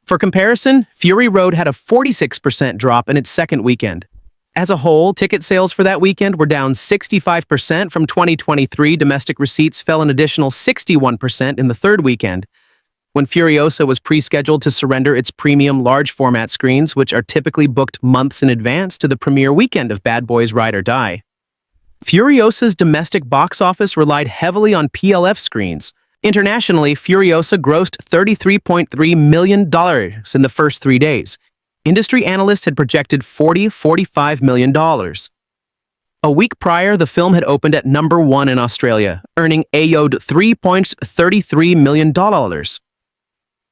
For comparison, Fury Road had a 46% drop in its second weekend. As a whole, ticket sales for that weekend were down 65% from 2023. Domestic receipts fell an additional 61% in the third weekend, when Furiosa was pre-scheduled to surrender its premium large-format screens, which are typically booked months in advance, to the premiere weekend of Bad Boys Ride or Die. Furiosa's domestic box office relied heavily on PLF screens. Internationally, Furiosa grossed $33.3 million in the first 3 days. Industry analysts had projected $45 million. A week prior, the film had opened at number 1 in Australia, earning AO'd $3.33 million.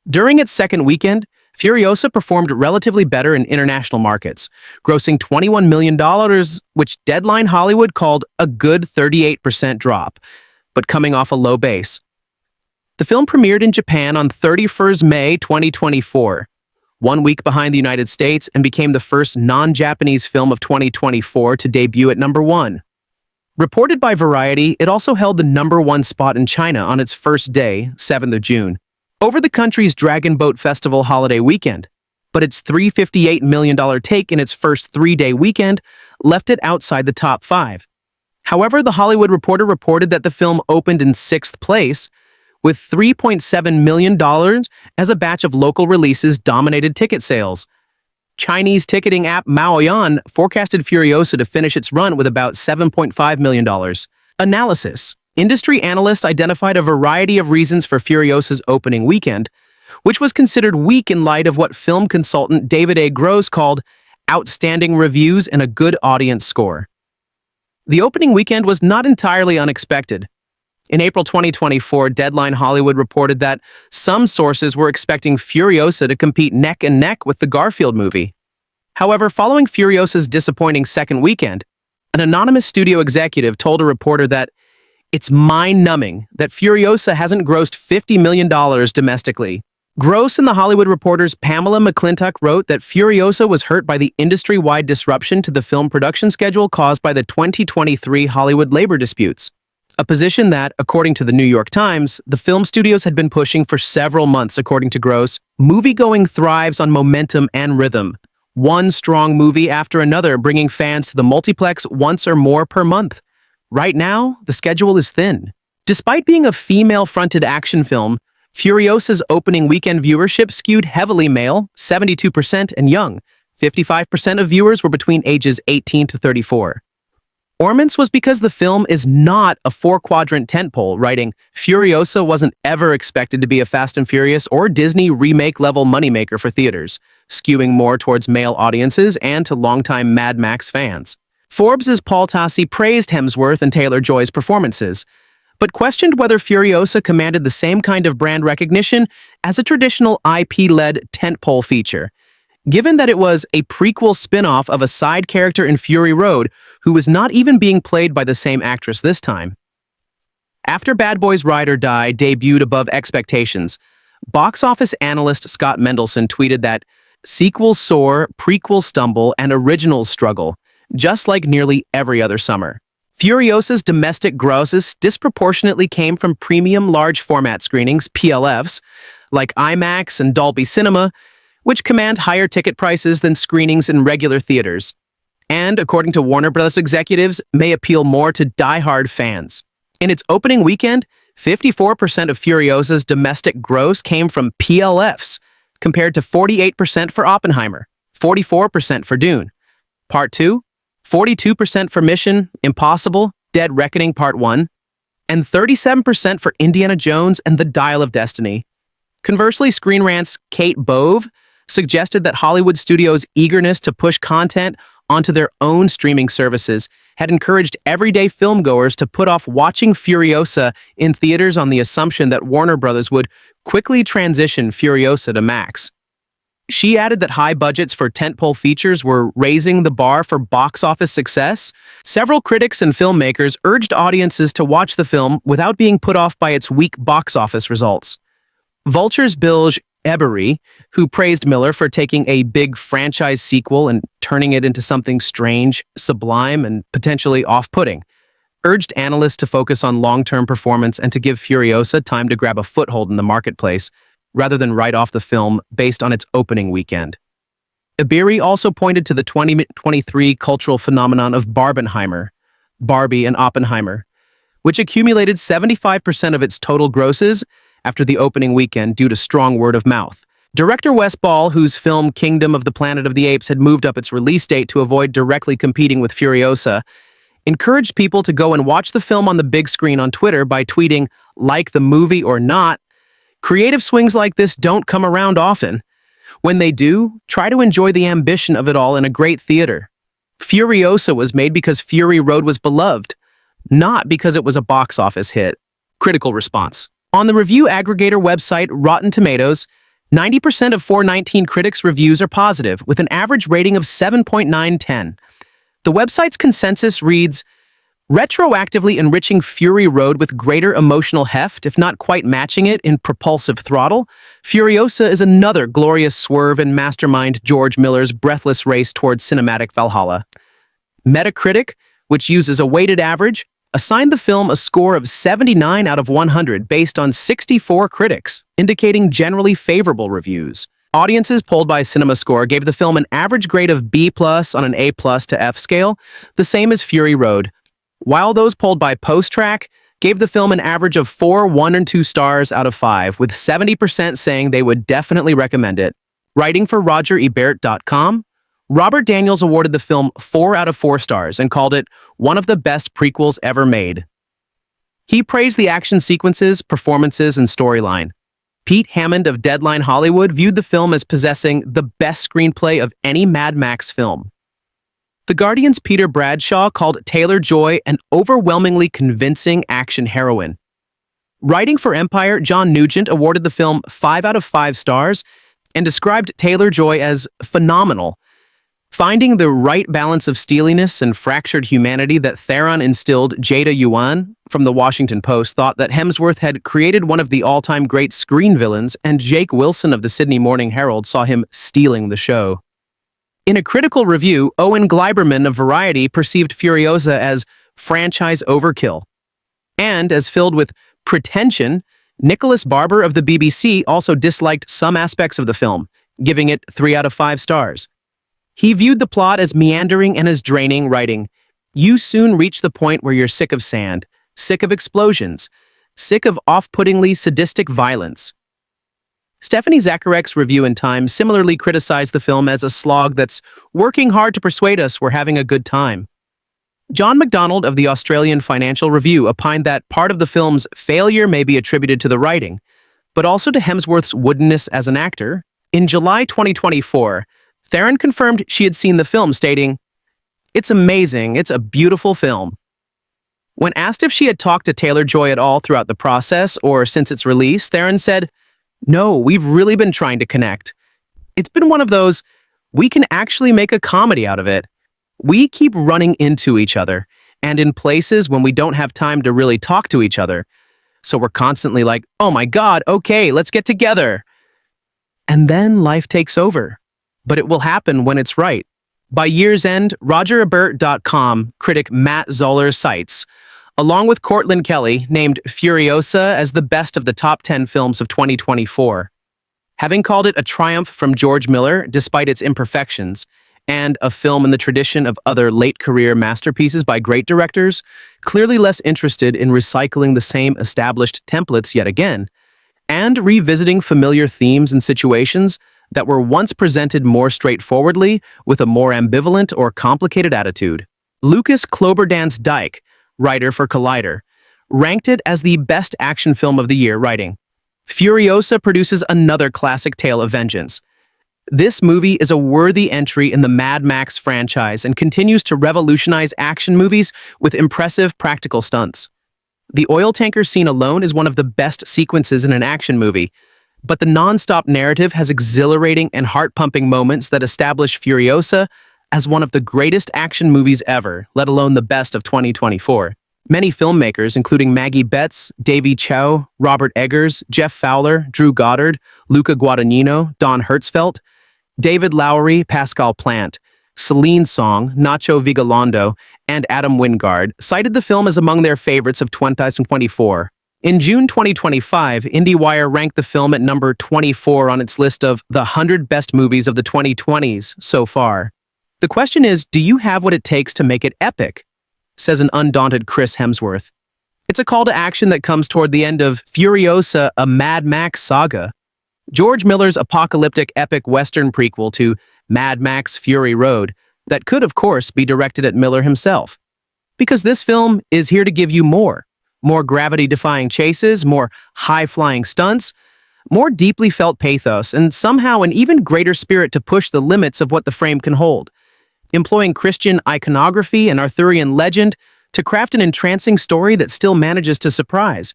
During its second weekend, Furiosa performed relatively better in international markets, grossing $21 million, which Deadline Hollywood called a good 38% drop, but coming off a low base. The film premiered in Japan on 31st May 2024. 1 week behind the United States, and became the first non-Japanese film of 2024 to debut at number 1. Reported by Variety, it also held the number 1 spot in China on its first day, 7th of June, over the country's Dragon Boat Festival holiday weekend. But its $358 million take in its first 3-day weekend left it outside the top 5. However, The Hollywood Reporter reported that the film opened in 6th place, with $3.7 million as a batch of local releases dominated ticket sales. Chinese ticketing app Maoyan forecasted Furiosa to finish its run with about $7.5 million. Analysis. Industry analysts identified a variety of reasons for Furiosa's opening weekend, which was considered weak in light of what film consultant David A. Gross called outstanding reviews and a good audience score. The opening weekend was not entirely unexpected. In April 2024, Deadline Hollywood reported that some sources were expecting Furiosa to compete neck and neck with the Garfield movie. However, following Furiosa's disappointing second weekend, an anonymous studio executive told a reporter that it's mind-numbing that Furiosa hasn't grossed $50 million domestically. Gross and The Hollywood Reporter's Pamela McClintock wrote that Furiosa was hurt by the industry-wide disruption to the film production schedule caused by the 2023 Hollywood labor disputes. A position that, according to the New York Times, the film studios had been pushing for several months, according to Gross. Moviegoing thrives on momentum and rhythm, one strong movie after another bringing fans to the multiplex once or more per month. Right now, the schedule is thin. Despite being a female-fronted action film, Furiosa's opening weekend viewership skewed heavily male, 72%, and young, 55% of viewers were between ages 18 to 34. Ormant's was because the film is not a 4-quadrant tentpole, writing, Furiosa wasn't ever expected to be a Fast and Furious or Disney remake-level moneymaker for theaters, skewing more towards male audiences and to longtime Mad Max fans. Forbes' Paul Tassi praised Hemsworth and Taylor-Joy's performances, but questioned whether Furiosa commanded the same kind of brand recognition as a traditional IP-led tentpole feature, given that it was a prequel spin-off of a side character in Fury Road who was not even being played by the same actress this time. After Bad Boys Ride or Die debuted above expectations, box office analyst Scott Mendelson tweeted that sequels soar, prequels stumble, and originals struggle, just like nearly every other summer. Furiosa's domestic grosses disproportionately came from premium large format screenings, PLFs, like IMAX and Dolby Cinema, which command higher ticket prices than screenings in regular theaters, and, according to Warner Bros. Executives, may appeal more to die-hard fans. In its opening weekend, 54% of Furiosa's domestic gross came from PLFs, compared to 48% for Oppenheimer, 44% for Dune. Part 2, 42% for Mission Impossible, Dead Reckoning Part 1, and 37% for Indiana Jones and the Dial of Destiny. Conversely, Screen Rant's Kate Bove suggested that Hollywood studios' eagerness to push content onto their own streaming services had encouraged everyday filmgoers to put off watching Furiosa in theaters on the assumption that Warner Bros. Would quickly transition Furiosa to Max. She added that high budgets for tentpole features were raising the bar for box office success. Several critics and filmmakers urged audiences to watch the film without being put off by its weak box office results. Vulture's Bilge Eberi, who praised Miller for taking a big franchise sequel and turning it into something strange, sublime, and potentially off-putting, urged analysts to focus on long-term performance and to give Furiosa time to grab a foothold in the marketplace, rather than write off the film based on its opening weekend. Eberi also pointed to the 2023 cultural phenomenon of Barbenheimer, Barbie and Oppenheimer, which accumulated 75% of its total grosses after the opening weekend due to strong word of mouth. Director Wes Ball, whose film Kingdom of the Planet of the Apes had moved up its release date to avoid directly competing with Furiosa, encouraged people to go and watch the film on the big screen on Twitter by tweeting, "Like the movie or not." Creative swings like this don't come around often. When they do, try to enjoy the ambition of it all in a great theater. Furiosa was made because Fury Road was beloved, not because it was a box office hit. Critical response. On the review aggregator website Rotten Tomatoes, 90% of 419 critics' reviews are positive, with an average rating of 7.910. The website's consensus reads, retroactively enriching Fury Road with greater emotional heft, if not quite matching it in propulsive throttle. Furiosa is another glorious swerve in mastermind George Miller's breathless race towards cinematic Valhalla. Metacritic, which uses a weighted average, assigned the film a score of 79 out of 100 based on 64 critics, indicating generally favorable reviews. Audiences polled by CinemaScore gave the film an average grade of B+ on an A+ to F scale, the same as Fury Road, while those polled by PostTrack gave the film an average of 4, 1, and 2 stars out of 5, with 70% saying they would definitely recommend it. Writing for RogerEbert.com, Robert Daniels awarded the film 4 out of 4 stars and called it one of the best prequels ever made. He praised the action sequences, performances, and storyline. Pete Hammond of Deadline Hollywood viewed the film as possessing the best screenplay of any Mad Max film. The Guardian's Peter Bradshaw called Taylor-Joy an overwhelmingly convincing action heroine. Writing for Empire, John Nugent awarded the film 5 out of 5 stars and described Taylor-Joy as phenomenal. Finding the right balance of steeliness and fractured humanity that Theron instilled, Jada Yuan from the Washington Post thought that Hemsworth had created one of the all-time great screen villains, and Jake Wilson of the Sydney Morning Herald saw him stealing the show. In a critical review, Owen Gleiberman of Variety perceived Furiosa as franchise overkill. And as filled with pretension, Nicholas Barber of the BBC also disliked some aspects of the film, giving it 3 out of 5 stars. He viewed the plot as meandering and as draining, writing, "You soon reach the point where you're sick of sand, sick of explosions, sick of off-puttingly sadistic violence." Stephanie Zacharek's review in Time similarly criticized the film as a slog that's working hard to persuade us we're having a good time. John MacDonald of the Australian Financial Review opined that part of the film's failure may be attributed to the writing, but also to Hemsworth's woodenness as an actor. In July 2024, Theron confirmed she had seen the film, stating, "It's amazing, it's a beautiful film." When asked if she had talked to Taylor-Joy at all throughout the process or since its release, Theron said, "No, we've really been trying to connect. It's been one of those, we can actually make a comedy out of it. We keep running into each other, and in places when we don't have time to really talk to each other. So we're constantly like, oh my God, okay, let's get together." And then life takes over. But it will happen when it's right. By year's end, RogerEbert.com critic Matt Zoller cites, along with Cortland Kelly, named Furiosa as the best of the top 10 films of 2024. Having called it a triumph from George Miller, despite its imperfections, and a film in the tradition of other late-career masterpieces by great directors, clearly less interested in recycling the same established templates yet again, and revisiting familiar themes and situations that were once presented more straightforwardly with a more ambivalent or complicated attitude. Lucas Cloberdance Dyke, writer for Collider, ranked it as the best action film of the year, writing, "Furiosa produces another classic tale of vengeance. This movie is a worthy entry in the Mad Max franchise and continues to revolutionize action movies with impressive practical stunts. The oil tanker scene alone is one of the best sequences in an action movie, but the non-stop narrative has exhilarating and heart-pumping moments that establish Furiosa as one of the greatest action movies ever, let alone the best of 2024. Many filmmakers, including Maggie Betts, Davy Chow, Robert Eggers, Jeff Fowler, Drew Goddard, Luca Guadagnino, Don Hertzfeldt, David Lowery, Pascal Plante, Celine Song, Nacho Vigalondo, and Adam Wingard, cited the film as among their favorites of 2024. In June 2025, IndieWire ranked the film at number 24 on its list of the 100 best movies of the 2020s so far. The question is, do you have what it takes to make it epic? Says an undaunted Chris Hemsworth. It's a call to action that comes toward the end of Furiosa, a Mad Max saga. George Miller's apocalyptic epic Western prequel to Mad Max Fury Road that could, of course, be directed at Miller himself. Because this film is here to give you more gravity-defying chases, more high-flying stunts, more deeply felt pathos, and somehow an even greater spirit to push the limits of what the frame can hold, employing Christian iconography and Arthurian legend to craft an entrancing story that still manages to surprise,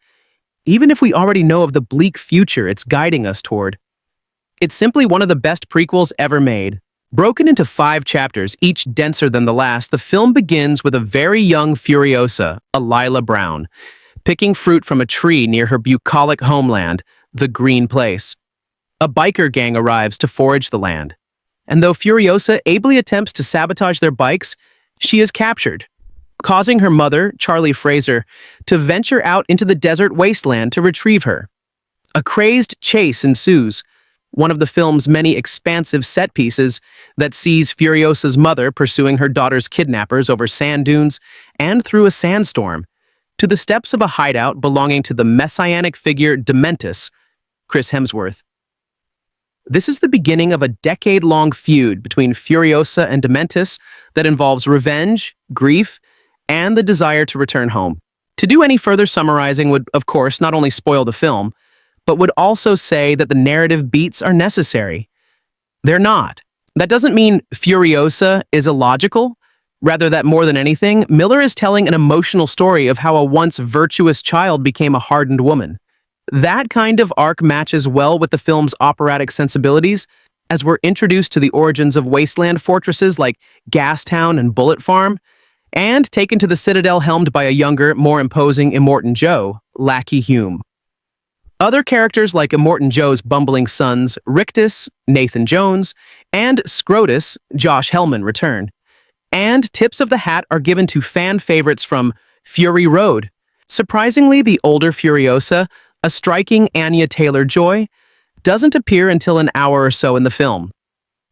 even if we already know of the bleak future it's guiding us toward. It's simply one of the best prequels ever made, Broken into 5 chapters, each denser than the last, the film begins with a very young Furiosa, Alyla Browne, picking fruit from a tree near her bucolic homeland, the Green Place. A biker gang arrives to forage the land, and though Furiosa ably attempts to sabotage their bikes, she is captured, causing her mother, Charlie Fraser, to venture out into the desert wasteland to retrieve her. A crazed chase ensues, one of the film's many expansive set pieces that sees Furiosa's mother pursuing her daughter's kidnappers over sand dunes and through a sandstorm, to the steps of a hideout belonging to the messianic figure Dementis, Chris Hemsworth. This is the beginning of a decade-long feud between Furiosa and Dementis that involves revenge, grief, and the desire to return home. To do any further summarizing would, of course, not only spoil the film, but would also say that the narrative beats are necessary. They're not. That doesn't mean Furiosa is illogical. Rather, that more than anything, Miller is telling an emotional story of how a once virtuous child became a hardened woman. That kind of arc matches well with the film's operatic sensibilities, as we're introduced to the origins of wasteland fortresses like Gastown and Bullet Farm, and taken to the citadel helmed by a younger, more imposing Immortan Joe, Lackey Hume. Other characters like Immortan Joe's bumbling sons, Rictus, Nathan Jones, and Scrotus, Josh Hellman, return. And tips of the hat are given to fan favorites from Fury Road. Surprisingly, the older Furiosa, a striking Anya Taylor-Joy, doesn't appear until an hour or so in the film.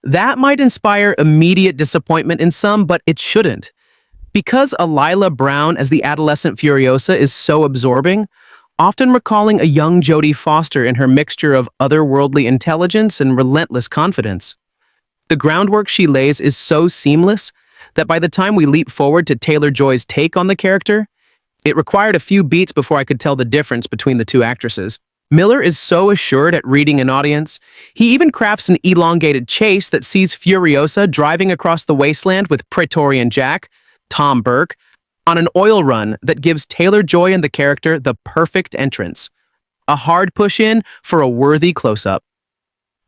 That might inspire immediate disappointment in some, but it shouldn't. Because Alyla Browne as the adolescent Furiosa is so absorbing, often recalling a young Jodie Foster in her mixture of otherworldly intelligence and relentless confidence. The groundwork she lays is so seamless that by the time we leap forward to Taylor-Joy's take on the character, it required a few beats before I could tell the difference between the two actresses. Miller is so assured at reading an audience, he even crafts an elongated chase that sees Furiosa driving across the wasteland with Praetorian Jack, Tom Burke, on an oil run that gives Taylor-Joy and the character the perfect entrance. A hard push-in for a worthy close-up.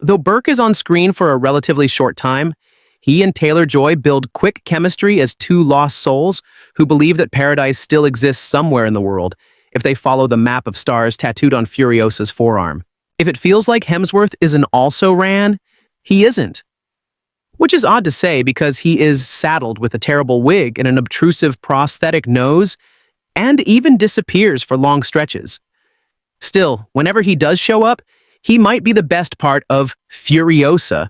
Though Burke is on screen for a relatively short time, he and Taylor-Joy build quick chemistry as two lost souls who believe that paradise still exists somewhere in the world if they follow the map of stars tattooed on Furiosa's forearm. If it feels like Hemsworth is an also-ran, he isn't. Which is odd to say because he is saddled with a terrible wig and an obtrusive prosthetic nose, and even disappears for long stretches. Still, whenever he does show up, he might be the best part of Furiosa.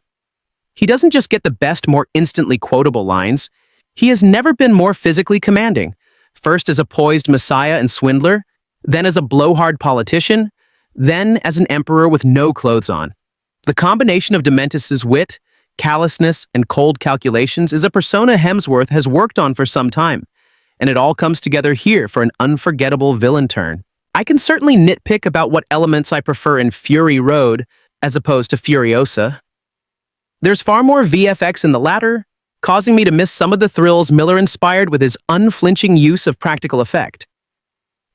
He doesn't just get the best, more instantly quotable lines. He has never been more physically commanding, first as a poised messiah and swindler, then as a blowhard politician, then as an emperor with no clothes on. The combination of Dementis' wit, callousness, and cold calculations is a persona Hemsworth has worked on for some time, and it all comes together here for an unforgettable villain turn. I can certainly nitpick about what elements I prefer in Fury Road as opposed to Furiosa. There's far more VFX in the latter, causing me to miss some of the thrills Miller inspired with his unflinching use of practical effect.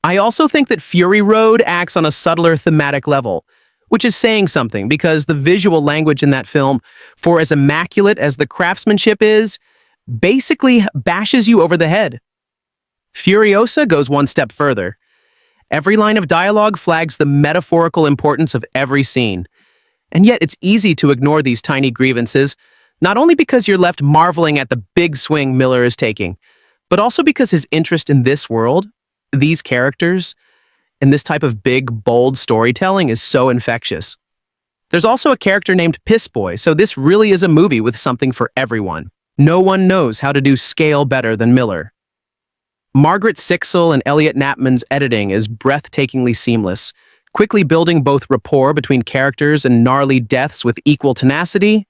I also think that Fury Road acts on a subtler thematic level, which is saying something because the visual language in that film, for as immaculate as the craftsmanship is, basically bashes you over the head. Furiosa goes one step further. Every line of dialogue flags the metaphorical importance of every scene. And yet it's easy to ignore these tiny grievances, not only because you're left marveling at the big swing Miller is taking, but also because his interest in this world, these characters, and this type of big, bold storytelling is so infectious. There's also a character named Piss Boy, so this really is a movie with something for everyone. No one knows how to do scale better than Miller. Margaret Sixel and Elliot Knappman's editing is breathtakingly seamless, quickly building both rapport between characters and gnarly deaths with equal tenacity,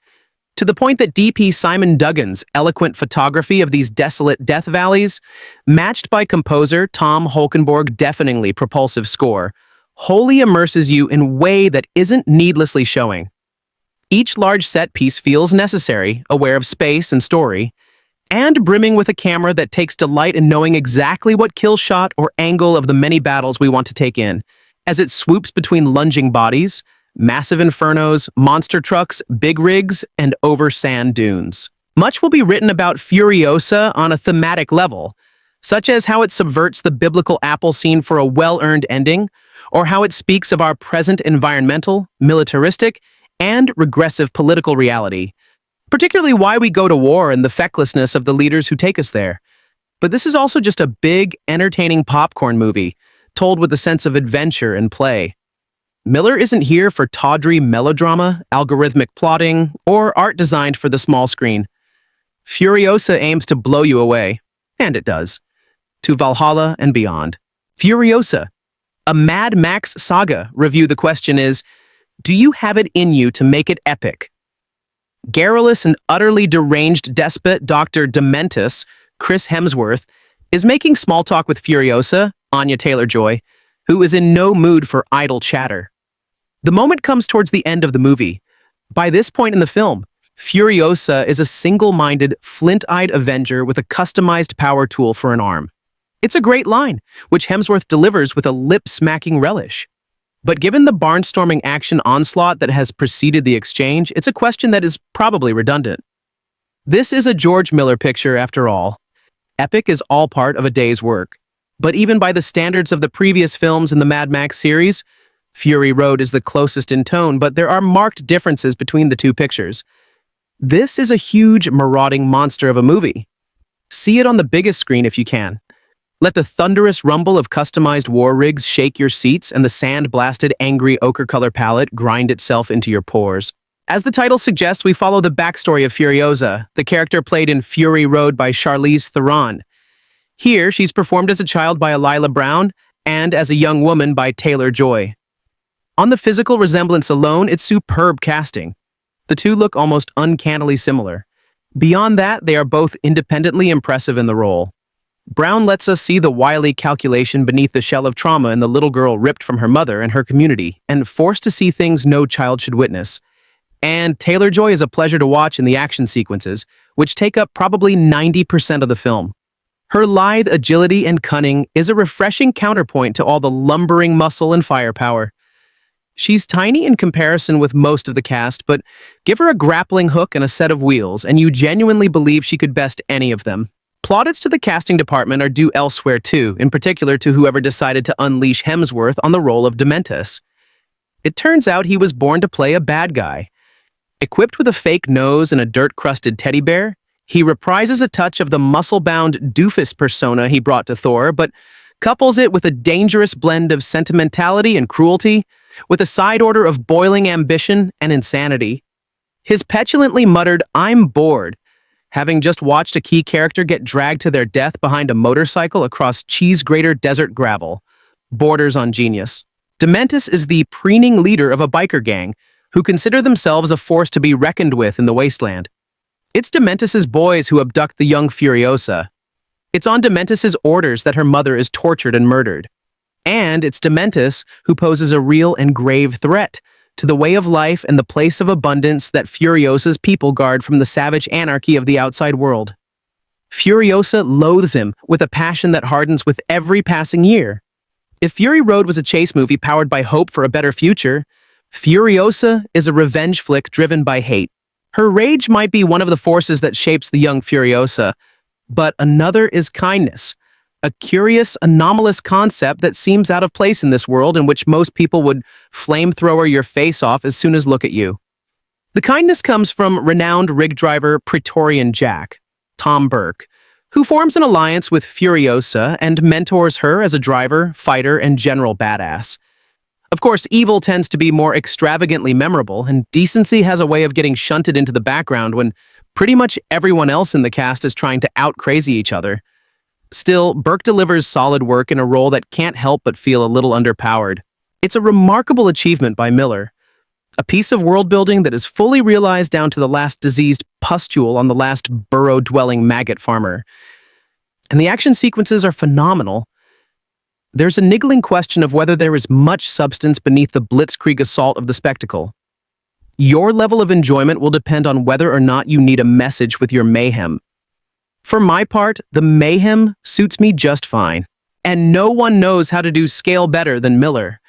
to the point that DP Simon Duggan's eloquent photography of these desolate death valleys, matched by composer Tom Holkenborg's deafeningly propulsive score, wholly immerses you in a way that isn't needlessly showing. Each large set piece feels necessary, aware of space and story, and brimming with a camera that takes delight in knowing exactly what kill shot or angle of the many battles we want to take in, as it swoops between lunging bodies, massive infernos, monster trucks, big rigs, and over sand dunes. Much will be written about Furiosa on a thematic level, such as how it subverts the biblical apple scene for a well-earned ending, or how it speaks of our present environmental, militaristic, and regressive political reality, particularly why we go to war and the fecklessness of the leaders who take us there. But this is also just a big, entertaining popcorn movie, told with a sense of adventure and play. Miller isn't here for tawdry melodrama, algorithmic plotting, or art designed for the small screen. Furiosa aims to blow you away, and it does. To Valhalla and beyond. Furiosa, a Mad Max saga review. The question is, do you have it in you to make it epic? Garrulous and utterly deranged despot Dr. Dementis, Chris Hemsworth, is making small talk with Furiosa, Anya Taylor-Joy, who is in no mood for idle chatter. The moment comes towards the end of the movie. By this point in the film, Furiosa is a single-minded, flint-eyed Avenger with a customized power tool for an arm. It's a great line, which Hemsworth delivers with a lip-smacking relish. But given the barnstorming action onslaught that has preceded the exchange, it's a question that is probably redundant. This is a George Miller picture, after all. Epic is all part of a day's work. But even by the standards of the previous films in the Mad Max series, Fury Road is the closest in tone, but there are marked differences between the two pictures. This is a huge, marauding monster of a movie. See it on the biggest screen if you can. Let the thunderous rumble of customized war rigs shake your seats and the sand-blasted, angry ochre color palette grind itself into your pores. As the title suggests, we follow the backstory of Furiosa, the character played in Fury Road by Charlize Theron. Here, she's performed as a child by Alyla Browne and as a young woman by Taylor-Joy. On the physical resemblance alone, it's superb casting. The two look almost uncannily similar. Beyond that, they are both independently impressive in the role. Browne lets us see the wily calculation beneath the shell of trauma in the little girl ripped from her mother and her community and forced to see things no child should witness. And Taylor-Joy is a pleasure to watch in the action sequences, which take up probably 90% of the film. Her lithe agility and cunning is a refreshing counterpoint to all the lumbering muscle and firepower. She's tiny in comparison with most of the cast, but give her a grappling hook and a set of wheels, and you genuinely believe she could best any of them. Plaudits to the casting department are due elsewhere too, in particular to whoever decided to unleash Hemsworth on the role of Dementis. It turns out he was born to play a bad guy. Equipped with a fake nose and a dirt-crusted teddy bear, he reprises a touch of the muscle-bound doofus persona he brought to Thor, but couples it with a dangerous blend of sentimentality and cruelty, with a side order of boiling ambition and insanity. His petulantly muttered, "I'm bored," having just watched a key character get dragged to their death behind a motorcycle across cheese-grater desert gravel, borders on genius. Dementis is the preening leader of a biker gang who consider themselves a force to be reckoned with in the wasteland. It's Dementis' boys who abduct the young Furiosa. It's on Dementis' orders that her mother is tortured and murdered. And it's Dementis who poses a real and grave threat to the way of life and the place of abundance that Furiosa's people guard from the savage anarchy of the outside world. Furiosa loathes him with a passion that hardens with every passing year. If Fury Road was a chase movie powered by hope for a better future, Furiosa is a revenge flick driven by hate. Her rage might be one of the forces that shapes the young Furiosa, but another is kindness. A curious, anomalous concept that seems out of place in this world in which most people would flamethrower your face off as soon as look at you. The kindness comes from renowned rig driver Praetorian Jack, Tom Burke, who forms an alliance with Furiosa and mentors her as a driver, fighter, and general badass. Of course, evil tends to be more extravagantly memorable, and decency has a way of getting shunted into the background when pretty much everyone else in the cast is trying to out-crazy each other. Still, Burke delivers solid work in a role that can't help but feel a little underpowered. It's a remarkable achievement by Miller. A piece of world-building that is fully realized down to the last diseased pustule on the last burrow-dwelling maggot farmer. And the action sequences are phenomenal. There's a niggling question of whether there is much substance beneath the blitzkrieg assault of the spectacle. Your level of enjoyment will depend on whether or not you need a message with your mayhem. For my part, the mayhem suits me just fine. And no one knows how to do scale better than Miller.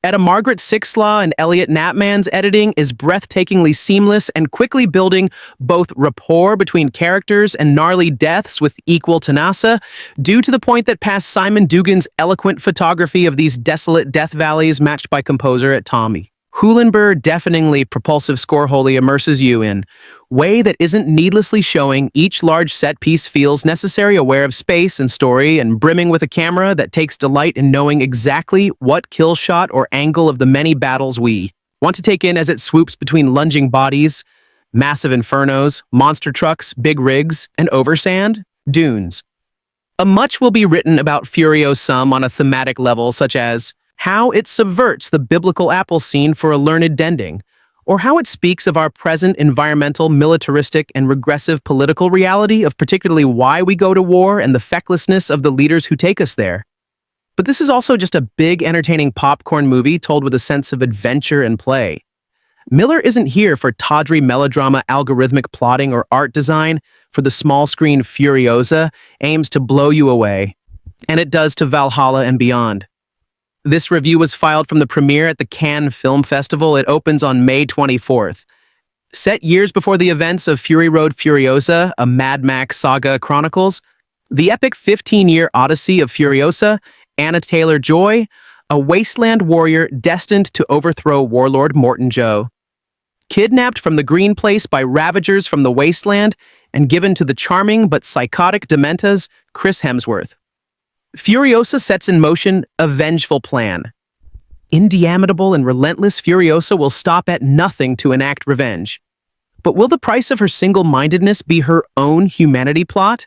Etta Margaret Sixlaw and Elliot Knapman's editing is breathtakingly seamless and quickly building both rapport between characters and gnarly deaths with equal tenacia, due to the point that past Simon Dugan's eloquent photography of these desolate death valleys matched by composer at Tommy. Hulenberg deafeningly propulsive score wholly immerses you in way that isn't needlessly showing each large set piece feels necessary, aware of space and story, and brimming with a camera that takes delight in knowing exactly what kill shot or angle of the many battles we want to take in as it swoops between lunging bodies, massive infernos, monster trucks, big rigs, and oversand dunes. Much will be written about Furiosa on a thematic level, such as how it subverts the biblical apple scene for a learned dending, or how it speaks of our present environmental, militaristic, and regressive political reality of particularly why we go to war and the fecklessness of the leaders who take us there. But this is also just a big, entertaining popcorn movie told with a sense of adventure and play. Miller isn't here for tawdry melodrama, algorithmic plotting, or art design. For the small screen, Furiosa aims to blow you away, and it does to Valhalla and beyond. This review was filed from the premiere at the Cannes Film Festival. It opens on May 24th. Set years before the events of Fury Road Furiosa, a Mad Max Saga chronicles, the epic 15-year odyssey of Furiosa, Anya Taylor-Joy, a wasteland warrior destined to overthrow warlord Morton Joe. Kidnapped from the Green Place by ravagers from the wasteland and given to the charming but psychotic Dementas, Chris Hemsworth. Furiosa sets in motion a vengeful plan. Indomitable and relentless, Furiosa will stop at nothing to enact revenge. But will the price of her single-mindedness be her own humanity plot?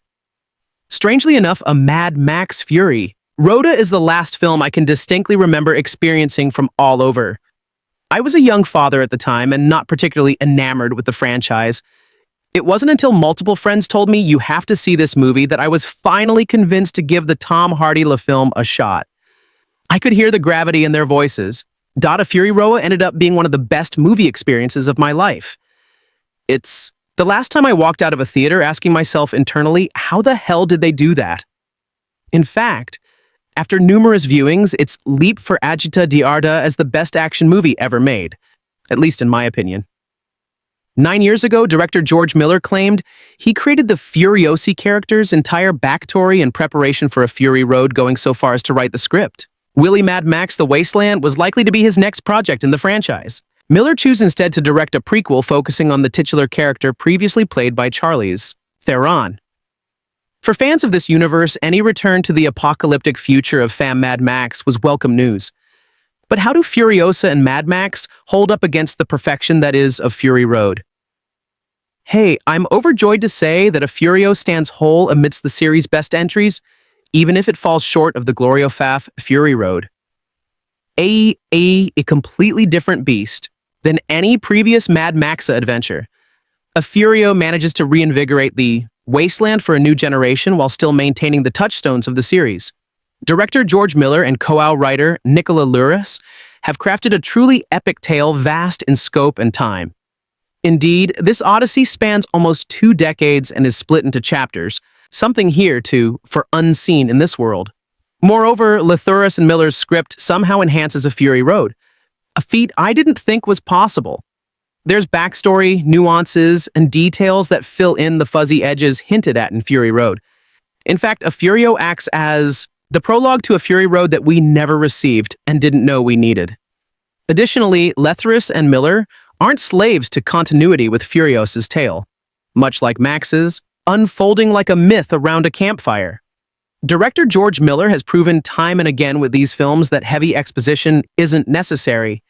Strangely enough, a Mad Max Fury. Rhoda is the last film I can distinctly remember experiencing from all over. I was a young father at the time and not particularly enamored with the franchise. It wasn't until multiple friends told me you have to see this movie that I was finally convinced to give the Tom Hardy film a shot. I could hear the gravity in their voices. Dada Fury Roa ended up being one of the best movie experiences of my life. It's the last time I walked out of a theater asking myself internally, how the hell did they do that? In fact, after numerous viewings, it's leap for Agita di Arda as the best action movie ever made, at least in my opinion. 9 years ago, director George Miller claimed he created the Furiosi character's entire backstory in preparation for a Fury Road, going so far as to write the script. Willie Mad Max The Wasteland was likely to be his next project in the franchise. Miller chose instead to direct a prequel focusing on the titular character previously played by Charlize Theron. For fans of this universe, any return to the apocalyptic future of Fam Mad Max was welcome news. But how do Furiosa and Mad Max hold up against the perfection that is of Fury Road? Hey, I'm overjoyed to say that a Furio stands whole amidst the series' best entries, even if it falls short of the gloriofaf Fury Road. A completely different beast than any previous Mad Maxa adventure. A Furio manages to reinvigorate the wasteland for a new generation while still maintaining the touchstones of the series. Director George Miller and co-writer Nicola Luris have crafted a truly epic tale vast in scope and time. Indeed, this odyssey spans almost 2 decades and is split into chapters, something here, too, for unseen in this world. Moreover, Lathuris and Miller's script somehow enhances a Fury Road, a feat I didn't think was possible. There's backstory, nuances, and details that fill in the fuzzy edges hinted at in Fury Road. In fact, a Furio acts as the prologue to a Fury Road that we never received and didn't know we needed. Additionally, Lathuris and Miller aren't slaves to continuity with Furiosa's tale, much like Max's, unfolding like a myth around a campfire. Director George Miller has proven time and again with these films that heavy exposition isn't necessary.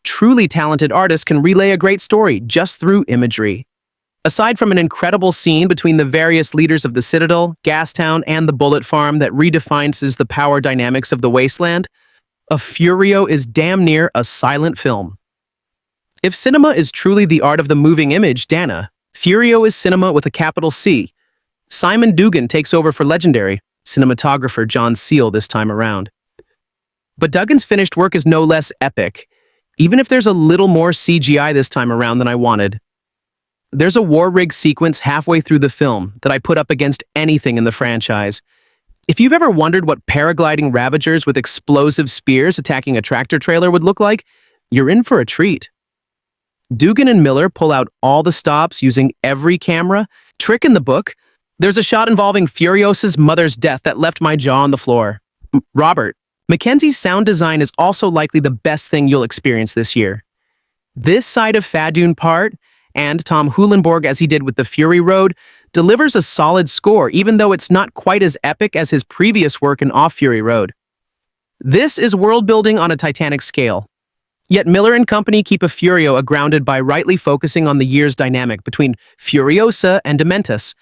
Truly talented artists can relay a great story just through imagery. Aside from an incredible scene between the various leaders of the Citadel, Gastown, and the Bullet Farm that redefines the power dynamics of the wasteland, a Furio is damn near a silent film. If cinema is truly the art of the moving image, Dana, Furio is cinema with a capital C. Simon Dugan takes over for legendary cinematographer John Seal this time around. But Dugan's finished work is no less epic, even if there's a little more CGI this time around than I wanted. There's a war rig sequence halfway through the film that I put up against anything in the franchise. If you've ever wondered what paragliding ravagers with explosive spears attacking a tractor trailer would look like, you're in for a treat. Dugan and Miller pull out all the stops using every camera trick in the book. There's a shot involving Furiosa's mother's death that left my jaw on the floor. Robert, Mackenzie's sound design is also likely the best thing you'll experience this year. This side of Fadoon part, and Tom Hulenborg as he did with the Fury Road, delivers a solid score even though it's not quite as epic as his previous work in Off Fury Road. This is world building on a titanic scale. Yet Miller and company keep a Furio grounded by rightly focusing on the year's dynamic between Furiosa and Dementus.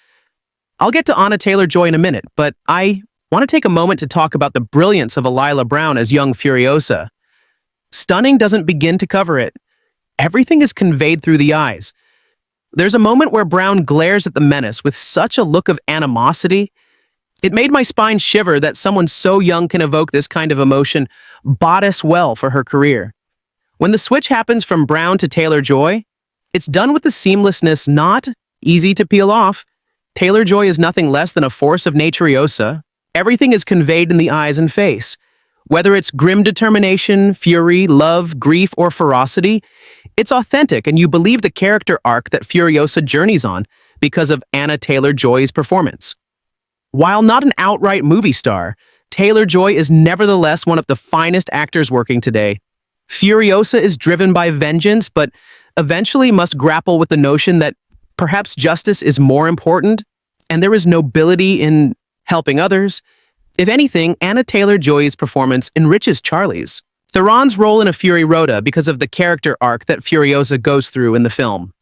I'll get to Anya Taylor-Joy in a minute, but I want to take a moment to talk about the brilliance of Alyla Browne as young Furiosa. Stunning doesn't begin to cover it. Everything is conveyed through the eyes. There's a moment where Browne glares at the menace with such a look of animosity. It made my spine shiver that someone so young can evoke this kind of emotion bode us well for her career. When the switch happens from Browne to Taylor-Joy, it's done with the seamlessness not easy to peel off. Taylor-Joy is nothing less than a force of naturiosa. Everything is conveyed in the eyes and face. Whether it's grim determination, fury, love, grief, or ferocity, it's authentic and you believe the character arc that Furiosa journeys on because of Anya Taylor-Joy's performance. While not an outright movie star, Taylor-Joy is nevertheless one of the finest actors working today. Furiosa is driven by vengeance, but eventually must grapple with the notion that perhaps justice is more important, and there is nobility in helping others. If anything, Anya Taylor-Joy's performance enriches Charlie's. Theron's role in A Fury Road because of the character arc that Furiosa goes through in the film.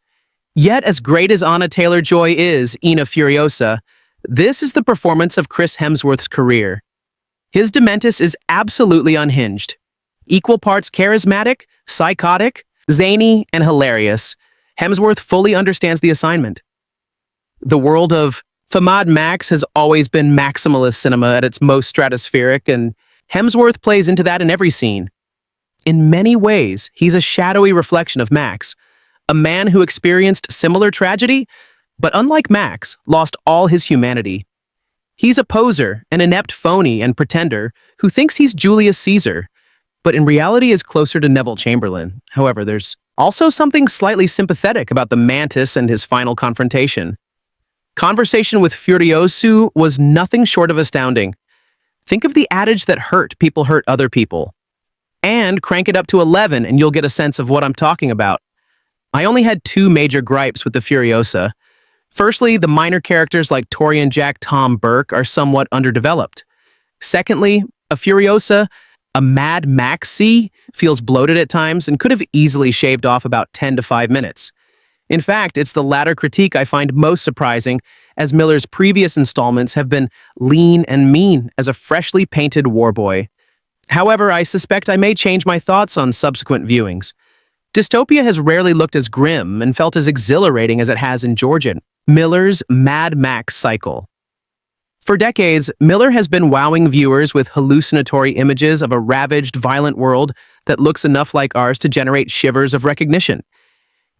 Yet, as great as Anya Taylor-Joy is Ina Furiosa, this is the performance of Chris Hemsworth's career. His Dementus is absolutely unhinged. Equal parts charismatic, psychotic, zany, and hilarious. Hemsworth fully understands the assignment. The world of Mad Max has always been maximalist cinema at its most stratospheric, and Hemsworth plays into that in every scene. In many ways, he's a shadowy reflection of Max, a man who experienced similar tragedy, but unlike Max, lost all his humanity. He's a poser, an inept phony and pretender who thinks he's Julius Caesar, but in reality is closer to Neville Chamberlain. However, there's also something slightly sympathetic about the Mantis and his final confrontation. Conversation with Furiosa was nothing short of astounding. Think of the adage that people hurt other people. And crank it up to 11 and you'll get a sense of what I'm talking about. I only had two major gripes with the Furiosa. Firstly, the minor characters like Torian Jack Tom Burke are somewhat underdeveloped. Secondly, a Furiosa, a Mad Maxi, feels bloated at times and could have easily shaved off about 10 to 5 minutes. In fact, it's the latter critique I find most surprising, as Miller's previous installments have been lean and mean as a freshly painted warboy. However, I suspect I may change my thoughts on subsequent viewings. Dystopia has rarely looked as grim and felt as exhilarating as it has in Georgian, Miller's Mad Max cycle. For decades, Miller has been wowing viewers with hallucinatory images of a ravaged, violent world that looks enough like ours to generate shivers of recognition.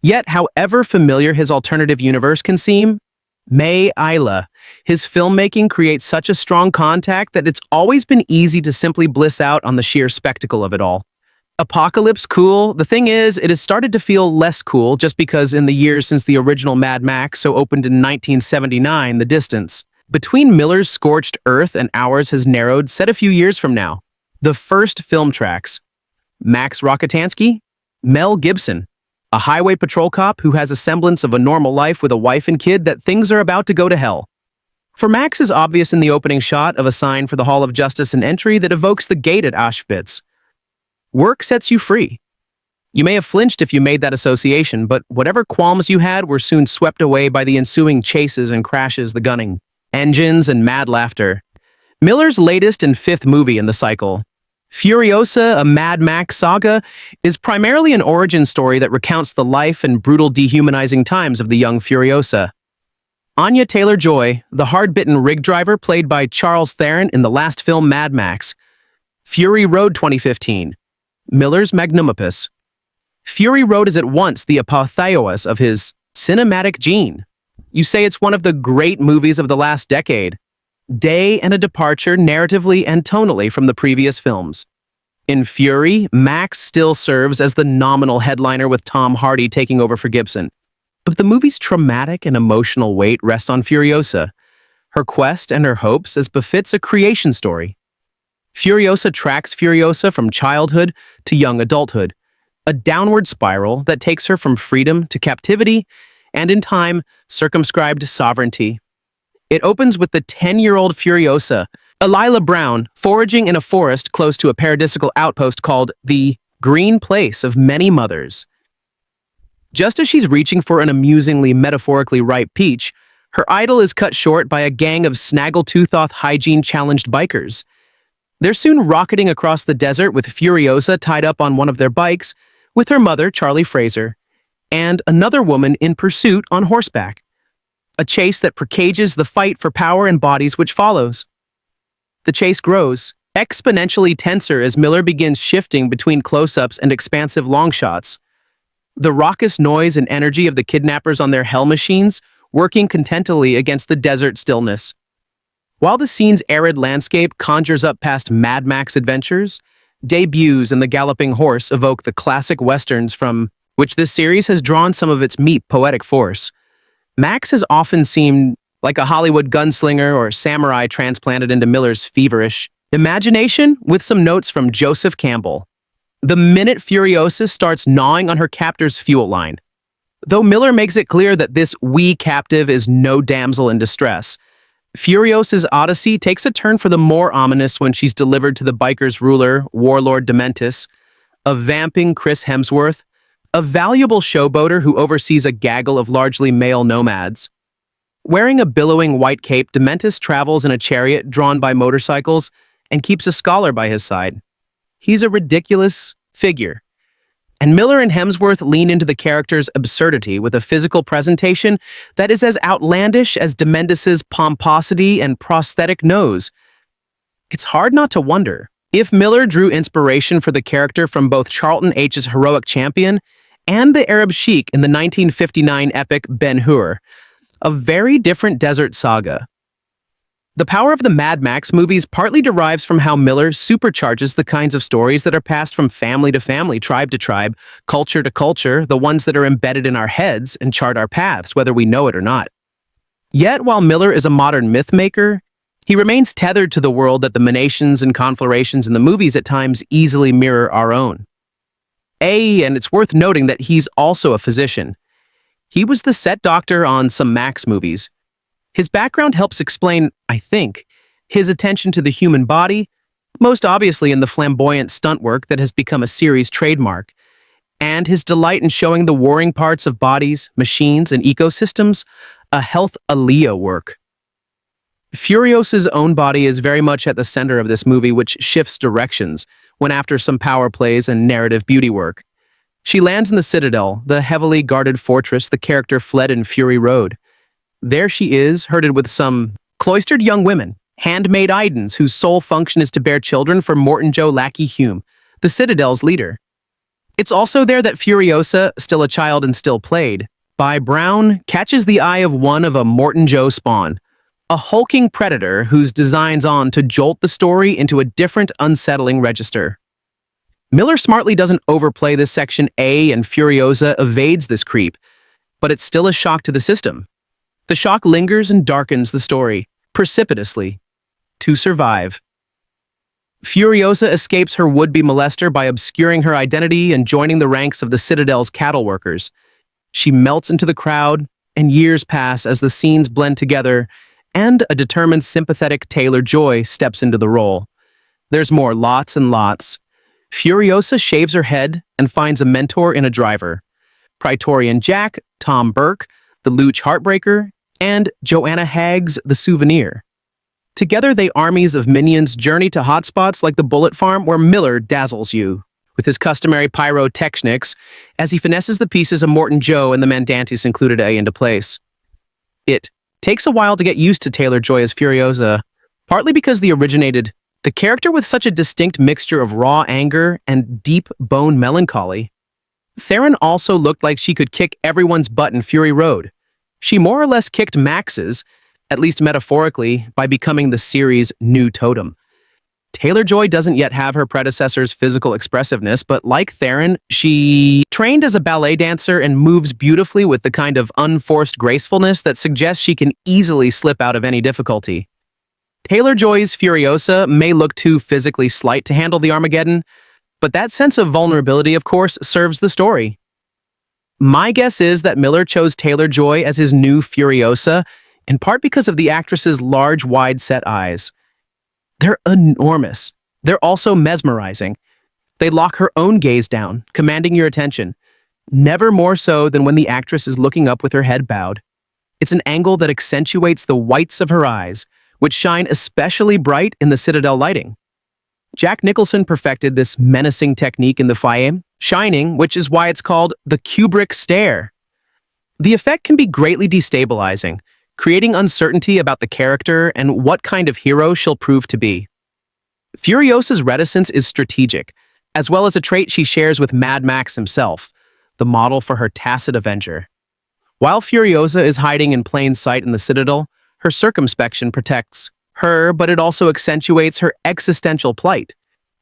Yet, however familiar his alternative universe can seem, Alyla, his filmmaking creates such a strong contact that it's always been easy to simply bliss out on the sheer spectacle of it all. Apocalypse cool, the thing is, it has started to feel less cool just because in the years since the original Mad Max, so opened in 1979, the distance between Miller's scorched earth and ours has narrowed set a few years from now. The first film tracks: Max Rockatansky, Mel Gibson, a highway patrol cop who has a semblance of a normal life with a wife and kid that things are about to go to hell. For Max is obvious in the opening shot of a sign for the Hall of Justice and Entry that evokes the gate at Auschwitz. Work sets you free. You may have flinched if you made that association, but whatever qualms you had were soon swept away by the ensuing chases and crashes, the gunning, engines, and mad laughter. Miller's latest and fifth movie in the cycle, Furiosa, a Mad Max Saga, is primarily an origin story that recounts the life and brutal dehumanizing times of the young Furiosa. Anya Taylor-Joy, the hard-bitten rig driver played by Charles Theron in the last film Mad Max. Fury Road 2015, Miller's magnum opus. Fury Road is at once the apotheosis of his cinematic gene. You say it's one of the great movies of the last decade. day and a departure narratively and tonally from the previous films. In Fury, Max still serves as the nominal headliner with Tom Hardy taking over for Gibson. But the movie's traumatic and emotional weight rests on Furiosa, her quest and her hopes as befits a creation story. Furiosa tracks Furiosa from childhood to young adulthood, a downward spiral that takes her from freedom to captivity and, in time, circumscribed sovereignty. It opens with the 10-year-old Furiosa, Alyla Browne, foraging in a forest close to a paradisical outpost called the Green Place of Many Mothers. Just as she's reaching for an amusingly metaphorically ripe peach, her idol is cut short by a gang of snaggletooth hygiene-challenged bikers. They're soon rocketing across the desert with Furiosa tied up on one of their bikes, with her mother, Charlie Fraser, and another woman in pursuit on horseback. A chase that precages the fight for power and bodies which follows. The chase grows, exponentially tenser as Miller begins shifting between close-ups and expansive long shots. The raucous noise and energy of the kidnappers on their hell machines working contentedly against the desert stillness. While the scene's arid landscape conjures up past Mad Max adventures, debuts and the galloping horse evoke the classic westerns from which this series has drawn some of its poetic force. Max has often seemed like a Hollywood gunslinger or samurai transplanted into Miller's feverish imagination with some notes from Joseph Campbell. The minute Furiosa starts gnawing on her captor's fuel line. Though Miller makes it clear that this wee captive is no damsel in distress, Furiosa's odyssey takes a turn for the more ominous when she's delivered to the biker's ruler, Warlord Dementis, a vamping Chris Hemsworth, a valuable showboater who oversees a gaggle of largely male nomads. Wearing a billowing white cape, Dementis travels in a chariot drawn by motorcycles and keeps a scholar by his side. He's a ridiculous figure. And Miller and Hemsworth lean into the character's absurdity with a physical presentation that is as outlandish as Dementis' pomposity and prosthetic nose. It's hard not to wonder if Miller drew inspiration for the character from both Charlton H's heroic champion and the Arab Sheik in the 1959 epic Ben-Hur, a very different desert saga. The power of the Mad Max movies partly derives from how Miller supercharges the kinds of stories that are passed from family to family, tribe to tribe, culture to culture, the ones that are embedded in our heads and chart our paths, whether we know it or not. Yet, while Miller is a modern myth-maker, he remains tethered to the world that the manations and conflagrations in the movies at times easily mirror our own. And it's worth noting that he's also a physician. He was the set doctor on some Max movies. His background helps explain, I think, his attention to the human body, most obviously in the flamboyant stunt work that has become a series trademark, and his delight in showing the warring parts of bodies, machines, and ecosystems, a health Aaliyah work. Furiosa's own body is very much at the center of this movie, which shifts directions when after some power plays and narrative beauty work. She lands in the Citadel, the heavily guarded fortress the character fled in Fury Road. There she is, herded with some cloistered young women, handmaid Idens whose sole function is to bear children for Morton Joe Lackey Hume, the Citadel's leader. It's also there that Furiosa, still a child and still played by Browne, catches the eye of one of a Morton Joe spawn, a hulking predator whose designs on to jolt the story into a different, unsettling register. Miller smartly doesn't overplay this section and Furiosa evades this creep, but it's still a shock to the system. The shock lingers and darkens the story, precipitously, to survive. Furiosa escapes her would-be molester by obscuring her identity and joining the ranks of the Citadel's cattle workers. She melts into the crowd, and years pass as the scenes blend together, and a determined, sympathetic Taylor-Joy steps into the role. There's more, lots and lots. Furiosa shaves her head and finds a mentor in a driver. Praetorian Jack, Tom Burke, the Luch Heartbreaker, and Joanna Hagg's The Souvenir. Together, they armies of minions journey to hotspots like the Bullet Farm, where Miller dazzles you with his customary pyrotechnics as he finesses the pieces of Morton Joe and the Mandantes included into place. It takes a while to get used to Taylor-Joy as Furiosa, partly because the character with such a distinct mixture of raw anger and deep bone melancholy. Theron also looked like she could kick everyone's butt in Fury Road. She more or less kicked Max's, at least metaphorically, by becoming the series' new totem. Taylor-Joy doesn't yet have her predecessor's physical expressiveness, but like Theron, she trained as a ballet dancer and moves beautifully with the kind of unforced gracefulness that suggests she can easily slip out of any difficulty. Taylor-Joy's Furiosa may look too physically slight to handle the Armageddon, but that sense of vulnerability, of course, serves the story. My guess is that Miller chose Taylor-Joy as his new Furiosa, in part because of the actress's large, wide-set eyes. They're enormous. They're also mesmerizing. They lock her own gaze down, commanding your attention, never more so than when the actress is looking up with her head bowed. It's an angle that accentuates the whites of her eyes, which shine especially bright in the Citadel lighting. Jack Nicholson perfected this menacing technique in The Fame, Shining, which is why it's called the Kubrick stare. The effect can be greatly destabilizing, creating uncertainty about the character and what kind of hero she'll prove to be. Furiosa's reticence is strategic, as well as a trait she shares with Mad Max himself, the model for her tacit avenger. While Furiosa is hiding in plain sight in the Citadel, her circumspection protects her, but it also accentuates her existential plight.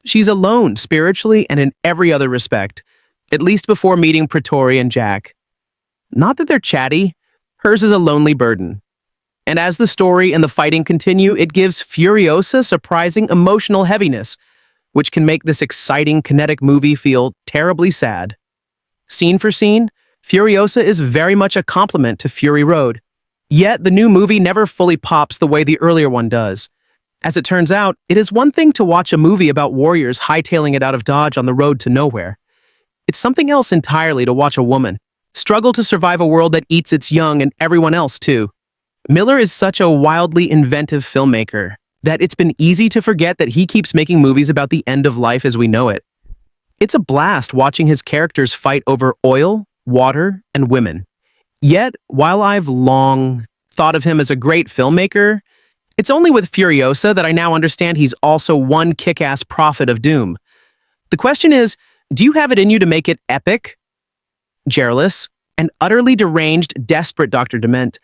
She's alone spiritually and in every other respect, at least before meeting Pretoria and Jack. Not that they're chatty, hers is a lonely burden. And as the story and the fighting continue, it gives Furiosa surprising emotional heaviness, which can make this exciting kinetic movie feel terribly sad. Scene for scene, Furiosa is very much a complement to Fury Road. Yet the new movie never fully pops the way the earlier one does. As it turns out, it is one thing to watch a movie about warriors hightailing it out of Dodge on the road to nowhere. It's something else entirely to watch a woman struggle to survive a world that eats its young and everyone else too. Miller is such a wildly inventive filmmaker that it's been easy to forget that he keeps making movies about the end of life as we know it. It's a blast watching his characters fight over oil, water, and women. Yet, while I've long thought of him as a great filmmaker, it's only with Furiosa that I now understand he's also one kick-ass prophet of doom. The question is, do you have it in you to make it epic, garrulous, and utterly deranged, desperate Dr. Dement?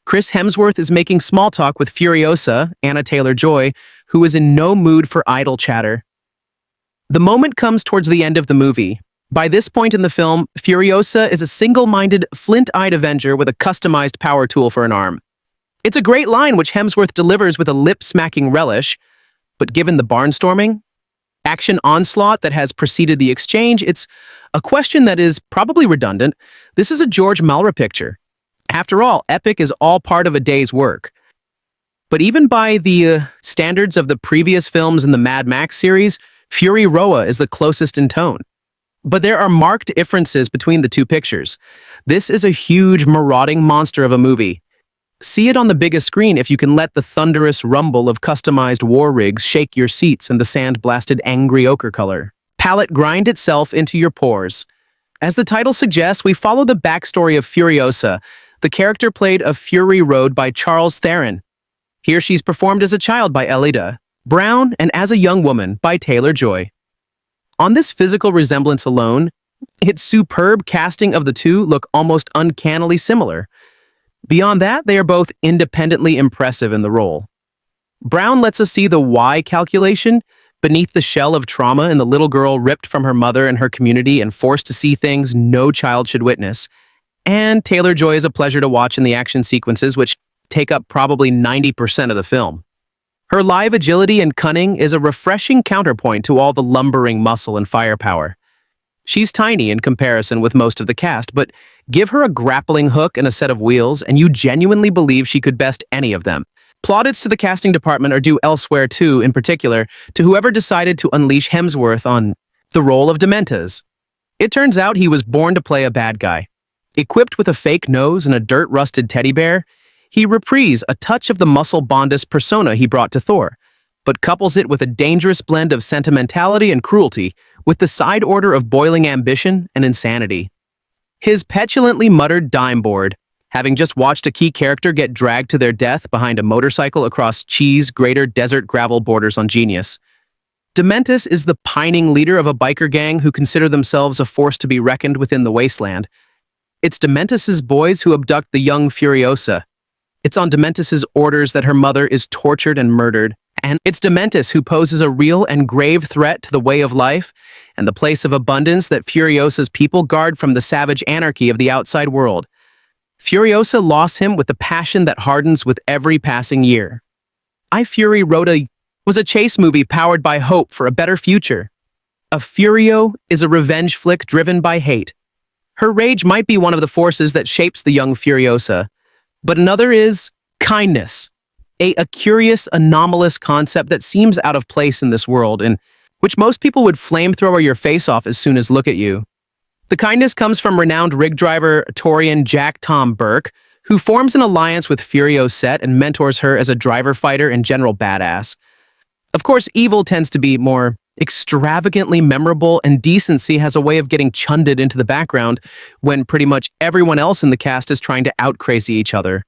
Chris Hemsworth is making small talk with Furiosa, Anya Taylor-Joy, who is in no mood for idle chatter. The moment comes towards the end of the movie. By this point in the film, Furiosa is a single-minded, flint-eyed Avenger with a customized power tool for an arm. It's a great line which Hemsworth delivers with a lip-smacking relish, but given the barnstorming, action onslaught that has preceded the exchange, it's a question that is probably redundant. This is a George Malra picture. After all, epic is all part of a day's work. But even by the standards of the previous films in the Mad Max series, Fury Road is the closest in tone. But there are marked differences between the two pictures. This is a huge, marauding monster of a movie. See it on the biggest screen if you can let the thunderous rumble of customized war rigs shake your seats and the sand-blasted angry ochre color palette grind itself into your pores. As the title suggests, we follow the backstory of Furiosa, the character played of Fury Road by Charles Theron. Here she's performed as a child by Alyla Browne and as a young woman by Taylor-Joy. On this physical resemblance alone, its superb casting of the two look almost uncannily similar. Beyond that, they are both independently impressive in the role. Browne lets us see the why calculation beneath the shell of trauma in the little girl ripped from her mother and her community and forced to see things no child should witness. And Taylor-Joy is a pleasure to watch in the action sequences, which take up probably 90% of the film. Her live agility and cunning is a refreshing counterpoint to all the lumbering muscle and firepower. She's tiny in comparison with most of the cast, but give her a grappling hook and a set of wheels, and you genuinely believe she could best any of them. Plaudits to the casting department are due elsewhere too, in particular, to whoever decided to unleash Hemsworth on the role of Dementes. It turns out he was born to play a bad guy. Equipped with a fake nose and a dirt-rusted teddy bear, he reprised a touch of the muscle-bondus persona he brought to Thor, but couples it with a dangerous blend of sentimentality and cruelty, with the side order of boiling ambition and insanity. His petulantly muttered dime board, having just watched a key character get dragged to their death behind a motorcycle across cheese-grater desert gravel borders on Genius. Dementes is the pining leader of a biker gang who consider themselves a force to be reckoned within the wasteland. It's Dementes' boys who abduct the young Furiosa. It's on Dementis's orders that her mother is tortured and murdered, and it's Dementis who poses a real and grave threat to the way of life and the place of abundance that Furiosa's people guard from the savage anarchy of the outside world. Furiosa lost him with the passion that hardens with every passing year. I Fury Rhoda was a chase movie powered by hope for a better future. A Furio is a revenge flick driven by hate. Her rage might be one of the forces that shapes the young Furiosa, but another is kindness, a curious, anomalous concept that seems out of place in this world, and which most people would flamethrower your face off as soon as look at you. The kindness comes from renowned rig driver Torian Jack Tom Burke, who forms an alliance with Furiosa and mentors her as a driver fighter and general badass. Of course, evil tends to be more extravagantly memorable, and decency has a way of getting chunded into the background when pretty much everyone else in the cast is trying to out-crazy each other.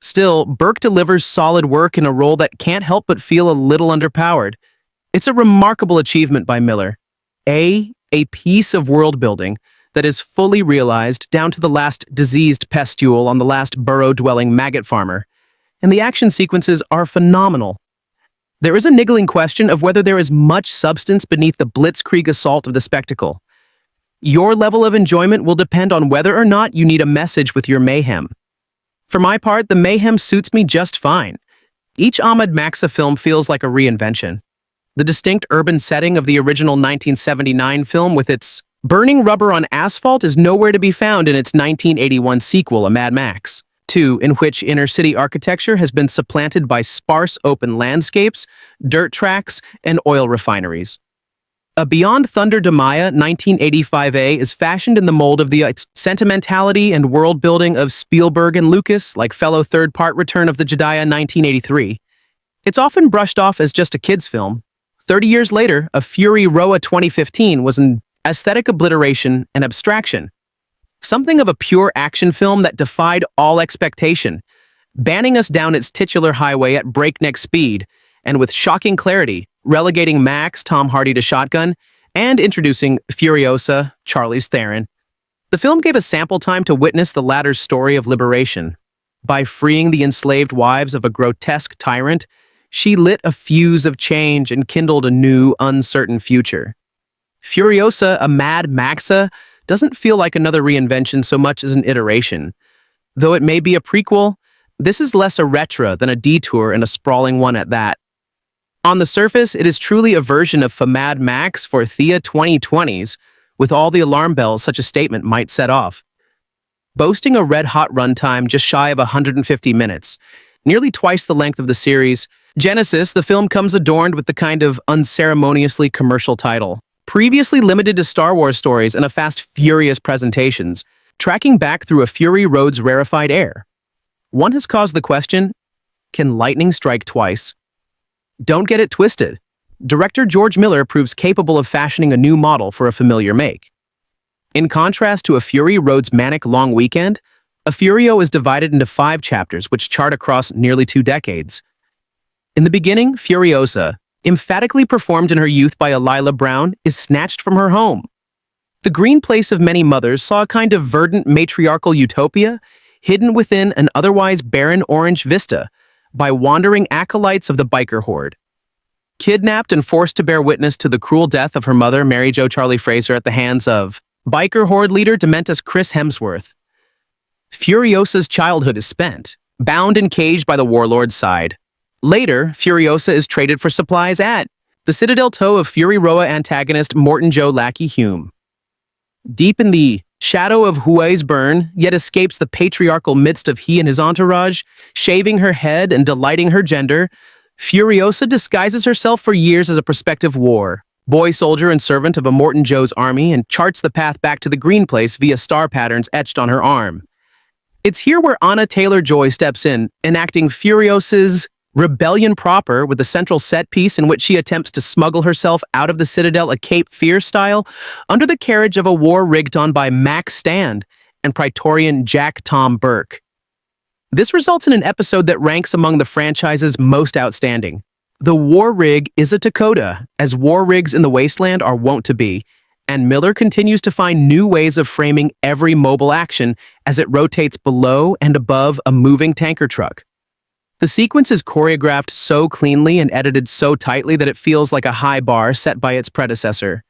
Still, Burke delivers solid work in a role that can't help but feel a little underpowered. It's a remarkable achievement by Miller. A piece of world-building that is fully realized down to the last diseased pustule on the last burrow-dwelling maggot farmer. And the action sequences are phenomenal. There is a niggling question of whether there is much substance beneath the blitzkrieg assault of the spectacle. Your level of enjoyment will depend on whether or not you need a message with your mayhem. For my part, the mayhem suits me just fine. Each Ahmed Maxa film feels like a reinvention. The distinct urban setting of the original 1979 film with its burning rubber on asphalt is nowhere to be found in its 1981 sequel, A Mad Max 2, in which inner-city architecture has been supplanted by sparse open landscapes, dirt tracks, and oil refineries. A Beyond Thunder de Maya 1985A is fashioned in the mold of the sentimentality and world-building of Spielberg and Lucas, like fellow third-part Return of the Jedi 1983. It's often brushed off as just a kid's film. 30 years later, A Fury Road 2015 was an aesthetic obliteration and abstraction. Something of a pure action film that defied all expectation, banning us down its titular highway at breakneck speed, and with shocking clarity, relegating Max, Tom Hardy to shotgun, and introducing Furiosa, Charlize Theron. The film gave us sample time to witness the latter's story of liberation. By freeing the enslaved wives of a grotesque tyrant, she lit a fuse of change and kindled a new, uncertain future. Furiosa, A Mad Maxa, doesn't feel like another reinvention so much as an iteration. Though it may be a prequel, this is less a retro than a detour and a sprawling one at that. On the surface, it is truly a version of Mad Max for Thea 2020s, with all the alarm bells such a statement might set off. Boasting a red-hot runtime just shy of 150 minutes, nearly twice the length of the series, Genesis, the film comes adorned with the kind of unceremoniously commercial title, previously limited to Star Wars stories and a Fast Furious presentations, tracking back through a Fury Road's rarefied air. One has caused the question, can lightning strike twice? Don't get it twisted. Director George Miller proves capable of fashioning a new model for a familiar make. In contrast to A Fury Road's manic long weekend, A Furio is divided into 5 chapters which chart across nearly 2 decades. In the beginning, Furiosa, emphatically performed in her youth by Alyla Browne, is snatched from her home. The green place of many mothers saw a kind of verdant matriarchal utopia hidden within an otherwise barren orange vista by wandering acolytes of the biker horde. Kidnapped and forced to bear witness to the cruel death of her mother, Mary Jo Charlie Fraser, at the hands of biker horde leader Dementis Chris Hemsworth. Furiosa's childhood is spent, bound and caged by the warlord's side. Later, Furiosa is traded for supplies at the Citadel toe of Fury Road antagonist Morton Joe Lackey Hume. Deep in the shadow of Huey's burn, yet escapes the patriarchal midst of he and his entourage, shaving her head and delighting her gender, Furiosa disguises herself for years as a prospective war, boy soldier and servant of a Morton Joe's army, and charts the path back to the green place via star patterns etched on her arm. It's here where Anya Taylor-Joy steps in, enacting Furiosa's rebellion proper with the central set piece in which she attempts to smuggle herself out of the Citadel a Cape Fear style under the carriage of a war rigged on by Max Stand and Praetorian Jack Tom Burke. This results in an episode that ranks among the franchise's most outstanding. The war rig is a Dakota, as war rigs in the wasteland are wont to be, and Miller continues to find new ways of framing every mobile action as it rotates below and above a moving tanker truck. The sequence is choreographed so cleanly and edited so tightly that it feels like a high bar set by its predecessor.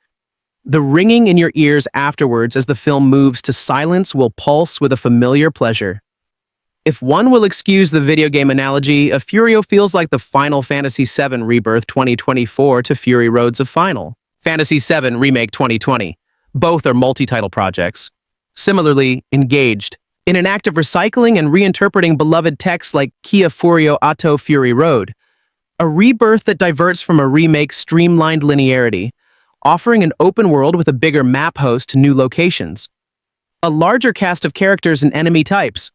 The ringing in your ears afterwards as the film moves to silence will pulse with a familiar pleasure. If one will excuse the video game analogy, a Furio feels like the Final Fantasy VII Rebirth 2024 to Fury Roads of Final Fantasy VII Remake 2020. Both are multi-title projects. Similarly, engaged in an act of recycling and reinterpreting beloved texts like Kia Furio Atto Fury Road, a rebirth that diverts from a remake's streamlined linearity, offering an open world with a bigger map host to new locations. A larger cast of characters and enemy types.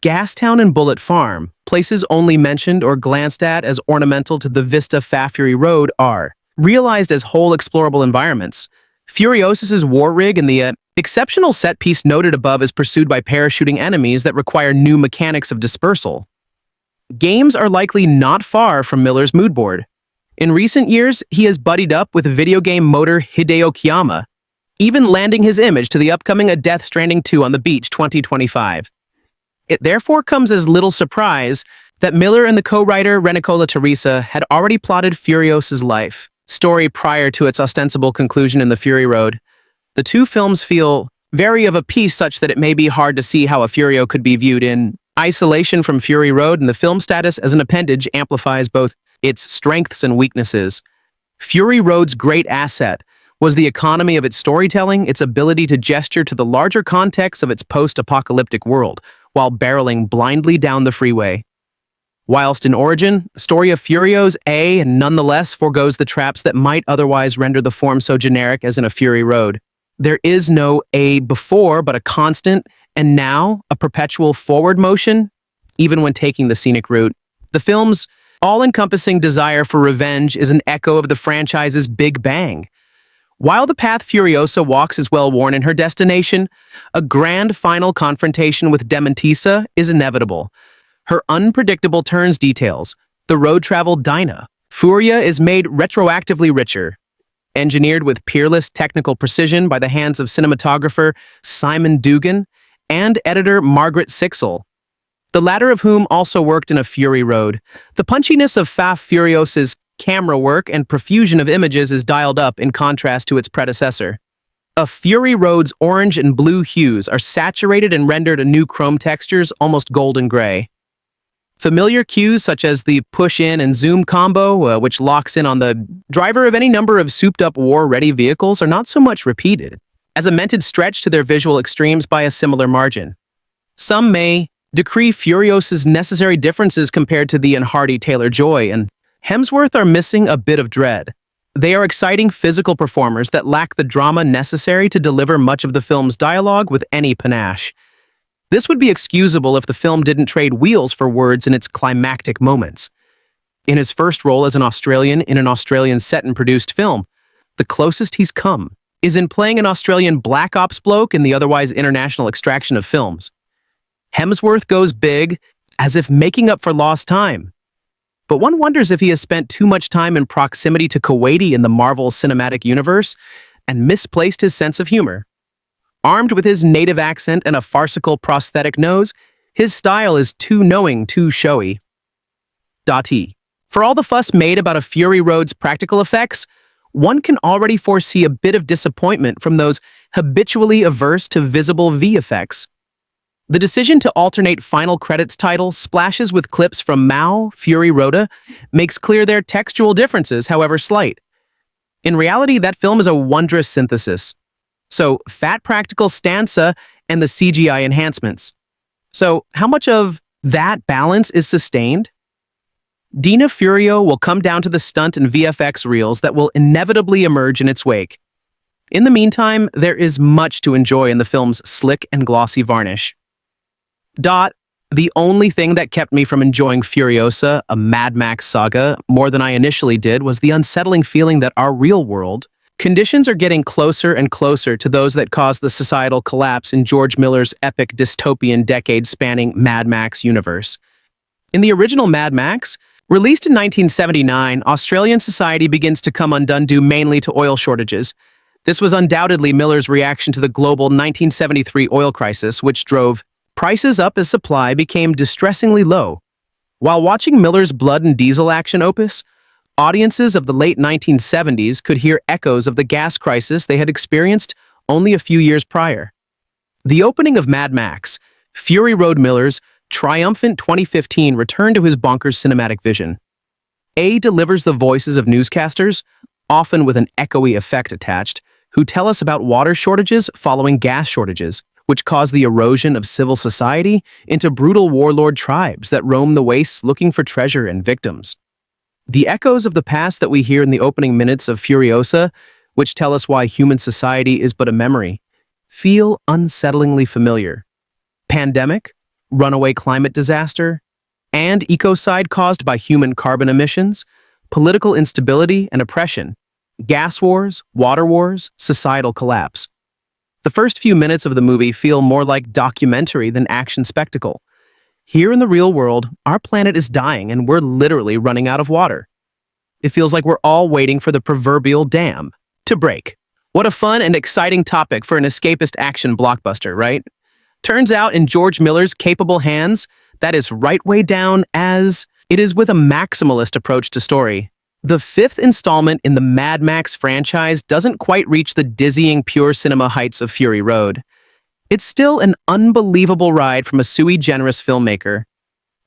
Gastown and Bullet Farm, places only mentioned or glanced at as ornamental to the Vista Fa Fury Road, are realized as whole explorable environments. Furiosa's war rig and the exceptional set piece noted above is pursued by parachuting enemies that require new mechanics of dispersal. Games are likely not far from Miller's mood board. In recent years, he has buddied up with video game moder Hideo Kojima, even landing his image to the upcoming A Death Stranding 2 on the Beach 2025. It therefore comes as little surprise that Miller and the co-writer Renicola Teresa had already plotted Furiosa's life story prior to its ostensible conclusion in the Fury Road. The two films feel very of a piece such that it may be hard to see how a Furio could be viewed in isolation from Fury Road, and the film status as an appendage amplifies both its strengths and weaknesses. Fury Road's great asset was the economy of its storytelling, its ability to gesture to the larger context of its post-apocalyptic world, while barreling blindly down the freeway. Whilst in origin, the story of Furio's A nonetheless foregoes the traps that might otherwise render the form so generic as in a Fury Road. There is no A before, but a constant, and now a perpetual forward motion, even when taking the scenic route. The film's all-encompassing desire for revenge is an echo of the franchise's Big Bang. While the path Furiosa walks is well-worn in her destination, a grand final confrontation with Dementisa is inevitable. Her unpredictable turns details the road-traveled Dinah. Furia is made retroactively richer, engineered with peerless technical precision by the hands of cinematographer Simon Dugan and editor Margaret Sixel, the latter of whom also worked in a Fury Road. The punchiness of Fa Furiosa's camera work and profusion of images is dialed up in contrast to its predecessor. A Fury Road's orange and blue hues are saturated and rendered anew chrome textures almost golden gray. Familiar cues such as the push-in and zoom combo, which locks in on the driver of any number of souped-up war-ready vehicles, are not so much repeated, as a mented stretch to their visual extremes by a similar margin. Some may decree Furiosa's necessary differences compared to the unhardy Taylor-Joy and Hemsworth are missing a bit of dread. They are exciting physical performers that lack the drama necessary to deliver much of the film's dialogue with any panache. This would be excusable if the film didn't trade wheels for words in its climactic moments. In his first role as an Australian in an Australian set and produced film, the closest he's come is in playing an Australian black ops bloke in the otherwise international extraction of films. Hemsworth goes big, as if making up for lost time. But one wonders if he has spent too much time in proximity to Kuwaiti in the Marvel Cinematic Universe and misplaced his sense of humor. Armed with his native accent and a farcical prosthetic nose, his style is too knowing, too showy. For all the fuss made about a Fury Road's practical effects, one can already foresee a bit of disappointment from those habitually averse to visible VFX. The decision to alternate final credits titles splashes with clips from Mao, Fury Roda, makes clear their textual differences, however slight. In reality, that film is a wondrous synthesis. So, fat practical stanza and the CGI enhancements. So, how much of that balance is sustained? Dina Furio will come down to the stunt and VFX reels that will inevitably emerge in its wake. In the meantime, there is much to enjoy in the film's slick and glossy varnish. The only thing that kept me from enjoying Furiosa, a Mad Max saga, more than I initially did was the unsettling feeling that our real world conditions are getting closer and closer to those that caused the societal collapse in George Miller's epic dystopian decade-spanning Mad Max universe. In the original Mad Max, released in 1979, Australian society begins to come undone due mainly to oil shortages. This was undoubtedly Miller's reaction to the global 1973 oil crisis, which drove prices up as supply became distressingly low. While watching Miller's Blood and Diesel action opus, audiences of the late 1970s could hear echoes of the gas crisis they had experienced only a few years prior. The opening of Mad Max, Fury Road Miller's triumphant 2015 return to his bonkers cinematic vision. A delivers the voices of newscasters, often with an echoey effect attached, who tell us about water shortages following gas shortages, which cause the erosion of civil society into brutal warlord tribes that roam the wastes looking for treasure and victims. The echoes of the past that we hear in the opening minutes of Furiosa, which tell us why human society is but a memory, feel unsettlingly familiar. Pandemic, runaway climate disaster, and ecocide caused by human carbon emissions, political instability and oppression, gas wars, water wars, societal collapse. The first few minutes of the movie feel more like documentary than action spectacle. Here in the real world, our planet is dying and we're literally running out of water. It feels like we're all waiting for the proverbial dam to break. What a fun and exciting topic for an escapist action blockbuster, right? Turns out in George Miller's capable hands, that is right way down as it is with a maximalist approach to story. The fifth installment in the Mad Max franchise doesn't quite reach the dizzying pure cinema heights of Fury Road. It's still an unbelievable ride from a sui generis filmmaker.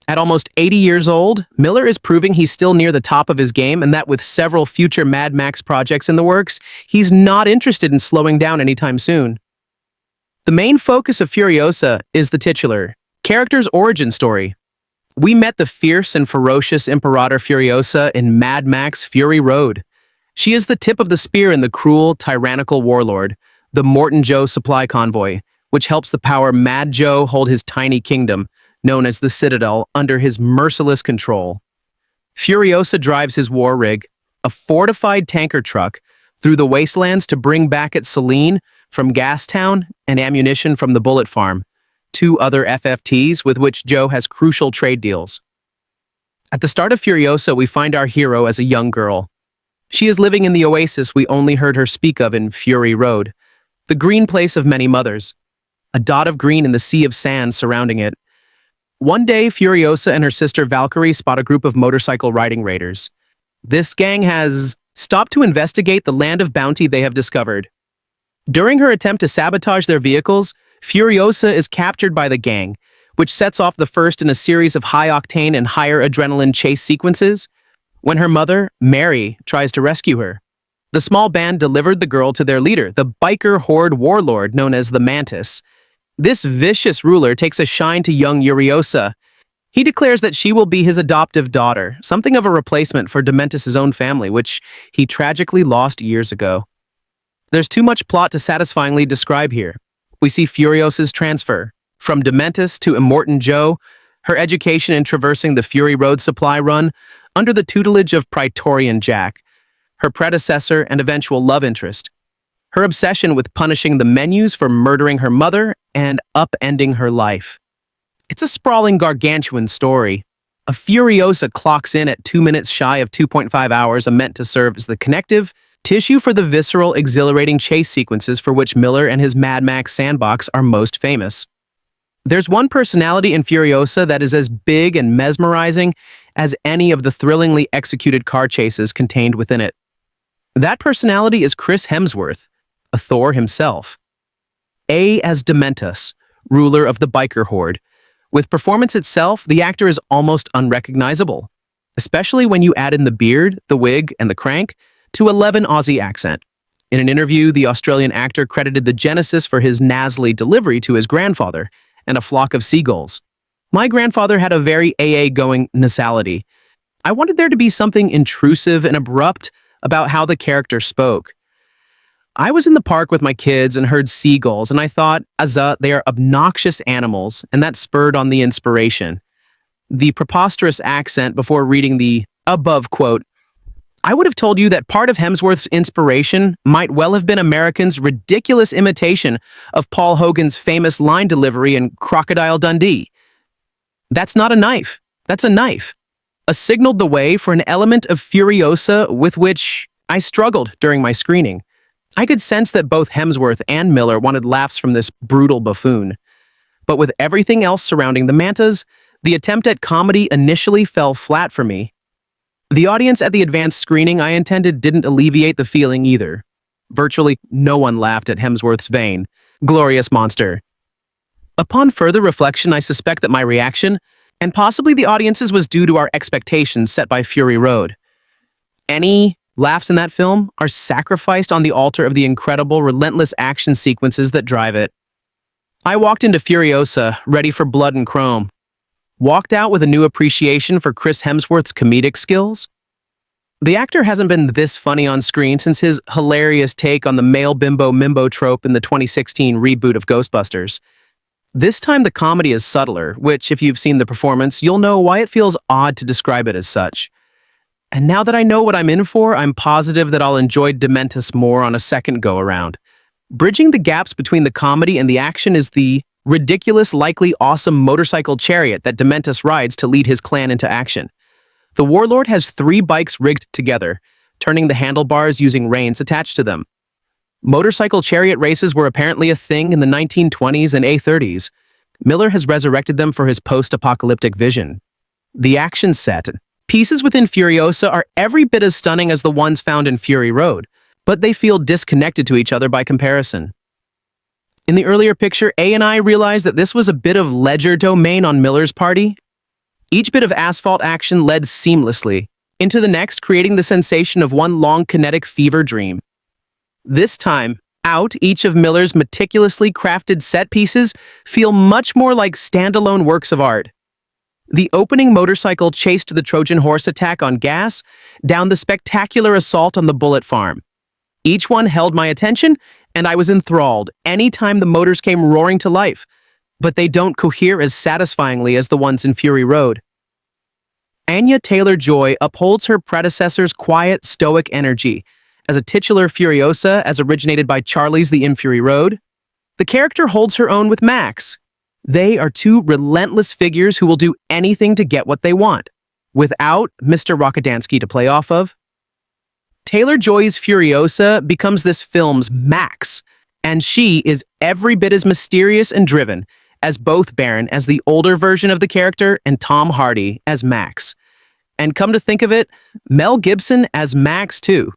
At almost 80 years old, Miller is proving he's still near the top of his game and that with several future Mad Max projects in the works, he's not interested in slowing down anytime soon. The main focus of Furiosa is the titular character's origin story. We met the fierce and ferocious Imperator Furiosa in Mad Max Fury Road. She is the tip of the spear in the cruel, tyrannical warlord, the Morton Joe supply convoy, which helps the power Mad Joe hold his tiny kingdom, known as the Citadel, under his merciless control. Furiosa drives his war rig, a fortified tanker truck, through the wastelands to bring back at Celine from Gastown and ammunition from the Bullet Farm, two other FFTs with which Joe has crucial trade deals. At the start of Furiosa, we find our hero as a young girl. She is living in the oasis we only heard her speak of in Fury Road, the green place of many mothers, a dot of green in the sea of sand surrounding it. One day, Furiosa and her sister Valkyrie spot a group of motorcycle riding raiders. This gang has stopped to investigate the land of bounty they have discovered. During her attempt to sabotage their vehicles, Furiosa is captured by the gang, which sets off the first in a series of high-octane and higher adrenaline chase sequences. When her mother, Mary, tries to rescue her, the small band delivered the girl to their leader, the biker horde warlord known as the Mantis. This vicious ruler takes a shine to young Furiosa. He declares that she will be his adoptive daughter, something of a replacement for Dementis' own family, which he tragically lost years ago. There's too much plot to satisfyingly describe here. We see Furiosa's transfer, from Dementis to Immortan Joe, her education in traversing the Fury Road supply run under the tutelage of Praetorian Jack, her predecessor and eventual love interest, her obsession with punishing the menus for murdering her mother and upending her life. It's a sprawling gargantuan story. A Furiosa clocks in at 2 minutes shy of 2.5 hours and meant to serve as the connective tissue for the visceral, exhilarating chase sequences for which Miller and his Mad Max sandbox are most famous. There's one personality in Furiosa that is as big and mesmerizing as any of the thrillingly executed car chases contained within it. That personality is Chris Hemsworth, a Thor himself. A as Dementus, ruler of the biker horde. With performance itself, the actor is almost unrecognizable, especially when you add in the beard, the wig, and the crank to 11 Aussie accent. In an interview, the Australian actor credited the genesis for his nasally delivery to his grandfather and a flock of seagulls. My grandfather had a very AA-going nasality. I wanted there to be something intrusive and abrupt about how the character spoke. I was in the park with my kids and heard seagulls, and I thought, they are obnoxious animals, and that spurred on the inspiration. The preposterous accent before reading the above quote, I would have told you that part of Hemsworth's inspiration might well have been Americans' ridiculous imitation of Paul Hogan's famous line delivery in Crocodile Dundee. That's not a knife. That's a knife. Signaled the way for an element of Furiosa with which I struggled during my screening. I could sense that both Hemsworth and Miller wanted laughs from this brutal buffoon. But with everything else surrounding the mantas, the attempt at comedy initially fell flat for me. The audience at the advanced screening I attended didn't alleviate the feeling either. Virtually no one laughed at Hemsworth's vain, glorious monster. Upon further reflection, I suspect that my reaction, and possibly the audience's, was due to our expectations set by Fury Road. Any laughs in that film are sacrificed on the altar of the incredible, relentless action sequences that drive it. I walked into Furiosa, ready for blood and chrome. Walked out with a new appreciation for Chris Hemsworth's comedic skills. The actor hasn't been this funny on screen since his hilarious take on the male bimbo-mimbo trope in the 2016 reboot of Ghostbusters. This time the comedy is subtler, which, if you've seen the performance, you'll know why it feels odd to describe it as such. And now that I know what I'm in for, I'm positive that I'll enjoy Dementis more on a second go-around. Bridging the gaps between the comedy and the action is the ridiculous, likely awesome motorcycle chariot that Dementis rides to lead his clan into action. The warlord has 3 bikes rigged together, turning the handlebars using reins attached to them. Motorcycle chariot races were apparently a thing in the 1920s and A30s. Miller has resurrected them for his post-apocalyptic vision. The action set. Pieces within Furiosa are every bit as stunning as the ones found in Fury Road, but they feel disconnected to each other by comparison. In the earlier picture, A and I realized that this was a bit of ledger domain on Miller's party. Each bit of asphalt action led seamlessly into the next, creating the sensation of one long kinetic fever dream. This time, out, each of Miller's meticulously crafted set pieces feel much more like standalone works of art. The opening motorcycle chase to the Trojan horse attack on gas, down the spectacular assault on the bullet farm. Each one held my attention, and I was enthralled anytime the motors came roaring to life, but they don't cohere as satisfyingly as the ones in Fury Road. Anya Taylor-Joy upholds her predecessor's quiet, stoic energy. As a titular Furiosa, as originated by Charlie's the in Fury Road, the character holds her own with Max. They are 2 relentless figures who will do anything to get what they want, without Mr. Rockadansky to play off of. Taylor-Joy's Furiosa becomes this film's Max, and she is every bit as mysterious and driven as both Baron as the older version of the character and Tom Hardy as Max. And come to think of it, Mel Gibson as Max too.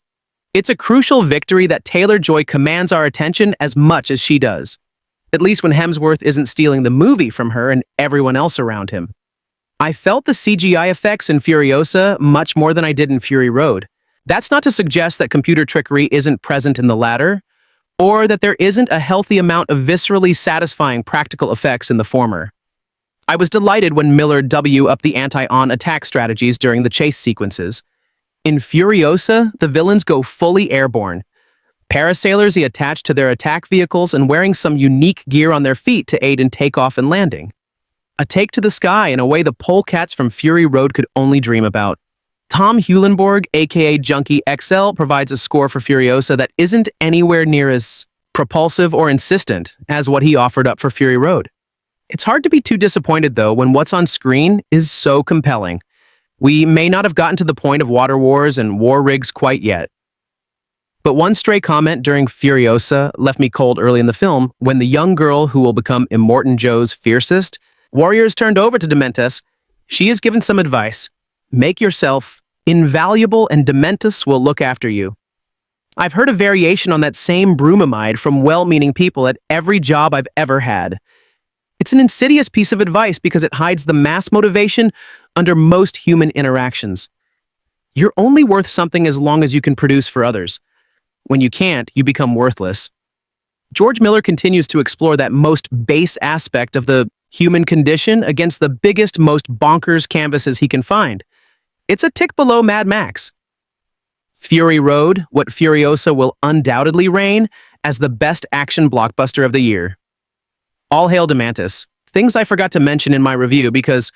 It's a crucial victory that Taylor-Joy commands our attention as much as she does. At least when Hemsworth isn't stealing the movie from her and everyone else around him. I felt the CGI effects in Furiosa much more than I did in Fury Road. That's not to suggest that computer trickery isn't present in the latter, or that there isn't a healthy amount of viscerally satisfying practical effects in the former. I was delighted when Miller upped the anti-on attack strategies during the chase sequences. In Furiosa, the villains go fully airborne. Parasailers he attached to their attack vehicles and wearing some unique gear on their feet to aid in takeoff and landing. A take to the sky in a way the polecats from Fury Road could only dream about. Tom Heulenborg, aka Junkie XL, provides a score for Furiosa that isn't anywhere near as propulsive or insistent as what he offered up for Fury Road. It's hard to be too disappointed, though, when what's on screen is so compelling. We may not have gotten to the point of water wars and war rigs quite yet. But one stray comment during Furiosa left me cold early in the film when the young girl who will become Immortan Joe's fiercest warrior is turned over to Dementis. She is given some advice. Make yourself invaluable and Dementis will look after you. I've heard a variation on that same broomamide from well-meaning people at every job I've ever had. It's an insidious piece of advice because it hides the mass motivation under most human interactions. You're only worth something as long as you can produce for others. When you can't, you become worthless. George Miller continues to explore that most base aspect of the human condition against the biggest, most bonkers canvases he can find. It's a tick below Mad Max. Fury Road, what Furiosa will undoubtedly reign as the best action blockbuster of the year. All hail Dementis. Things I forgot to mention in my review because,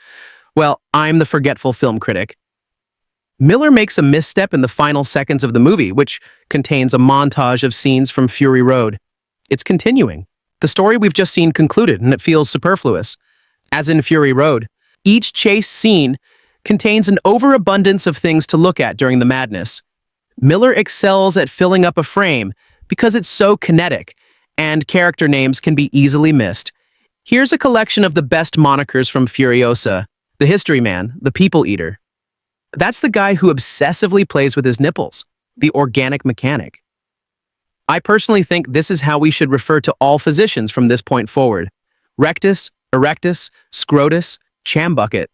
well, I'm the forgetful film critic. Miller makes a misstep in the final seconds of the movie, which contains a montage of scenes from Fury Road. It's continuing. The story we've just seen concluded, and it feels superfluous. As in Fury Road, each chase scene contains an overabundance of things to look at during the madness. Miller excels at filling up a frame, because it's so kinetic, and character names can be easily missed. Here's a collection of the best monikers from Furiosa. The History Man, the People Eater. That's the guy who obsessively plays with his nipples, the organic mechanic. I personally think this is how we should refer to all physicians from this point forward. Rectus, erectus, scrotus, chambucket.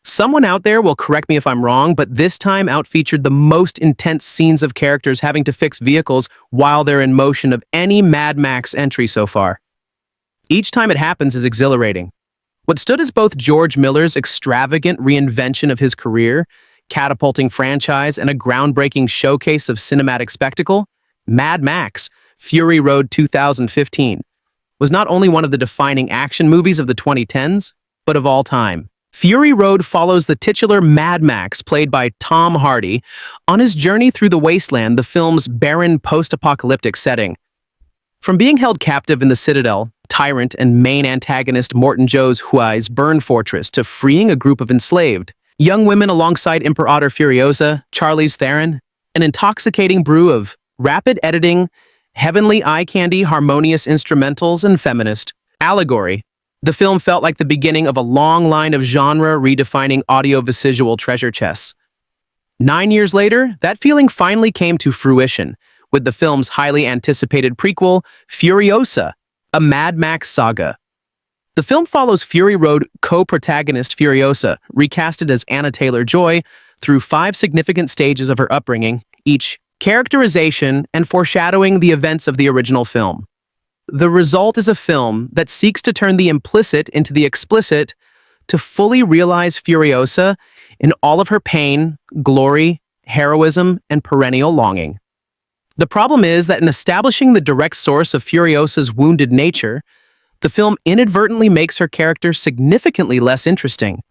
Someone out there will correct me if I'm wrong, but this time outfeatured the most intense scenes of characters having to fix vehicles while they're in motion of any Mad Max entry so far. Each time it happens is exhilarating. What stood as both George Miller's extravagant reinvention of his career, catapulting franchise, and a groundbreaking showcase of cinematic spectacle, Mad Max, Fury Road 2015, was not only one of the defining action movies of the 2010s, but of all time. Fury Road follows the titular Mad Max, played by Tom Hardy, on his journey through the wasteland, the film's barren post-apocalyptic setting. From being held captive in the Citadel, tyrant and main antagonist Morton Joe's Huai's burn fortress, to freeing a group of enslaved young women alongside Imperator Furiosa, Charlize Theron, an intoxicating brew of rapid editing, heavenly eye candy, harmonious instrumentals, and feminist allegory. The film felt like the beginning of a long line of genre-redefining audiovisual treasure chests. 9 years later, that feeling finally came to fruition, with the film's highly anticipated prequel, Furiosa, a Mad Max saga. The film follows Fury Road co-protagonist Furiosa, recasted as Anya Taylor-Joy, through 5 significant stages of her upbringing, each characterization and foreshadowing the events of the original film. The result is a film that seeks to turn the implicit into the explicit, to fully realize Furiosa in all of her pain, glory, heroism, and perennial longing. The problem is that in establishing the direct source of Furiosa's wounded nature, the film inadvertently makes her character significantly less interesting.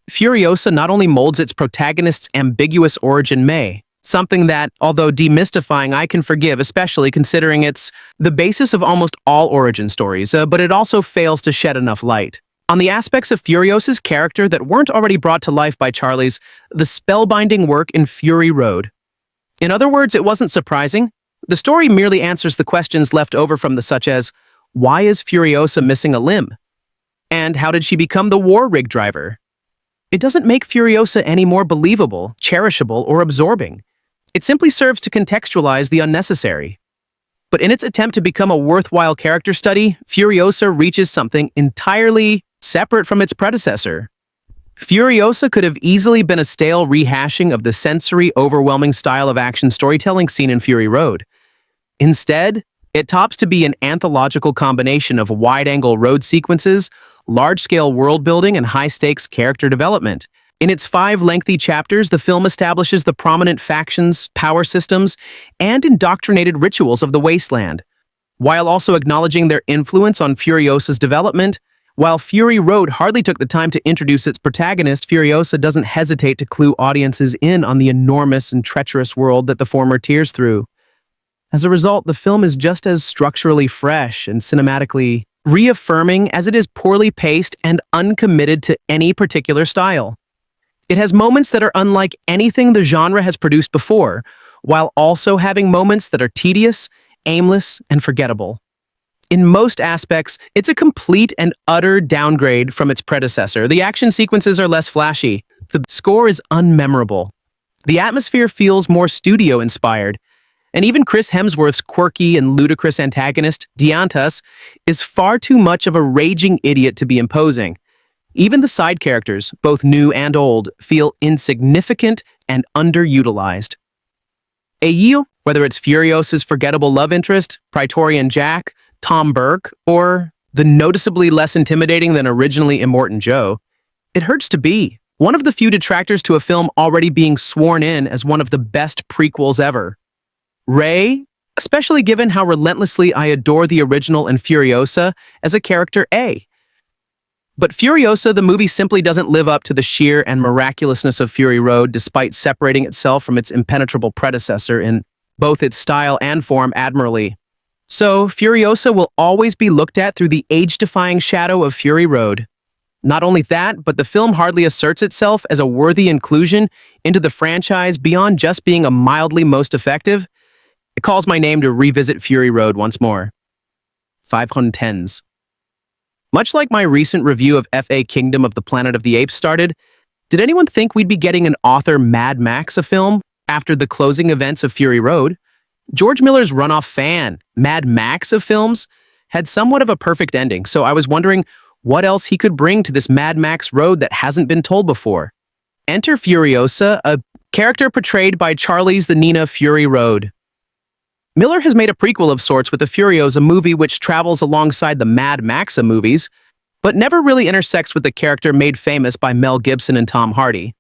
Furiosa not only molds its protagonist's ambiguous origin something that, although demystifying, I can forgive, especially considering it's the basis of almost all origin stories, but it also fails to shed enough light on the aspects of Furiosa's character that weren't already brought to life by Charlize, the spellbinding work in Fury Road. In other words, it wasn't surprising. The story merely answers the questions left over from the such as, why is Furiosa missing a limb? And how did she become the war rig driver? It doesn't make Furiosa any more believable, cherishable, or absorbing. It simply serves to contextualize the unnecessary. But in its attempt to become a worthwhile character study, Furiosa reaches something entirely separate from its predecessor. Furiosa could have easily been a stale rehashing of the sensory-overwhelming style of action storytelling seen in Fury Road. Instead, it tops to be an anthological combination of wide-angle road sequences, large-scale world-building, and high-stakes character development. In its 5 lengthy chapters, the film establishes the prominent factions, power systems, and indoctrinated rituals of the wasteland, while also acknowledging their influence on Furiosa's development. While Fury Road hardly took the time to introduce its protagonist, Furiosa doesn't hesitate to clue audiences in on the enormous and treacherous world that the former tears through. As a result, the film is just as structurally fresh and cinematically reaffirming as it is poorly paced and uncommitted to any particular style. It has moments that are unlike anything the genre has produced before, while also having moments that are tedious, aimless, and forgettable. In most aspects, it's a complete and utter downgrade from its predecessor. The action sequences are less flashy. The score is unmemorable. The atmosphere feels more studio-inspired. And even Chris Hemsworth's quirky and ludicrous antagonist, Diantas, is far too much of a raging idiot to be imposing. Even the side characters, both new and old, feel insignificant and underutilized. Ayo, whether it's Furiosa's forgettable love interest, Praetorian Jack, Tom Burke, or the noticeably less intimidating than originally Immortan Joe, it hurts to be one of the few detractors to a film already being sworn in as one of the best prequels ever. Ray, especially given how relentlessly I adore the original and Furiosa as a character A. But Furiosa, the movie, simply doesn't live up to the sheer and miraculousness of Fury Road, despite separating itself from its impenetrable predecessor in both its style and form admirably. So, Furiosa will always be looked at through the age-defying shadow of Fury Road. Not only that, but the film hardly asserts itself as a worthy inclusion into the franchise beyond just being a mildly most effective. It calls my name to revisit Fury Road once more. 510s. Much like my recent review of F.A. Kingdom of the Planet of the Apes started, did anyone think we'd be getting an author Mad Max a film after the closing events of Fury Road? George Miller's runoff fan, Mad Max of films, had somewhat of a perfect ending, so I was wondering what else he could bring to this Mad Max road that hasn't been told before. Enter Furiosa, a character portrayed by Charlize the Nina Fury Road. Miller has made a prequel of sorts with the Furiosa movie which travels alongside the Mad Maxa movies, but never really intersects with the character made famous by Mel Gibson and Tom Hardy.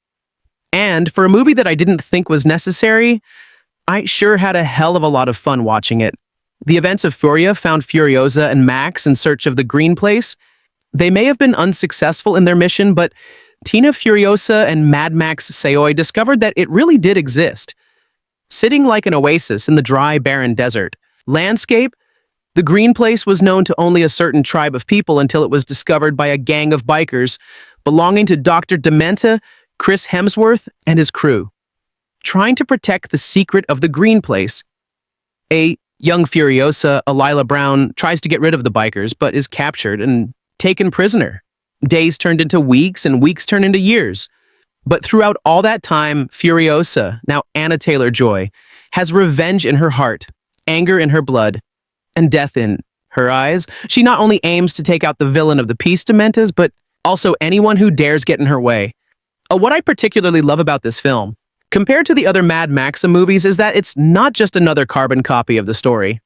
And for a movie that I didn't think was necessary, I sure had a hell of a lot of fun watching it. The events of Furia found Furiosa and Max in search of the Green Place. They may have been unsuccessful in their mission, but Tina Furiosa and Mad Max Seoi discovered that it really did exist. Sitting like an oasis in the dry, barren desert landscape, the Green Place was known to only a certain tribe of people until it was discovered by a gang of bikers belonging to Dr. Dementa, Chris Hemsworth, and his crew. Trying to protect the secret of the Green Place, a young Furiosa, Alyla Browne, tries to get rid of the bikers, but is captured and taken prisoner. Days turned into weeks, and weeks turned into years. But throughout all that time, Furiosa, now Anna Taylor-Joy, has revenge in her heart, anger in her blood, and death in her eyes. She not only aims to take out the villain of the piece Dementas, but also anyone who dares get in her way. What I particularly love about this film, compared to the other Mad Maxa movies, is that it's not just another carbon copy of the story.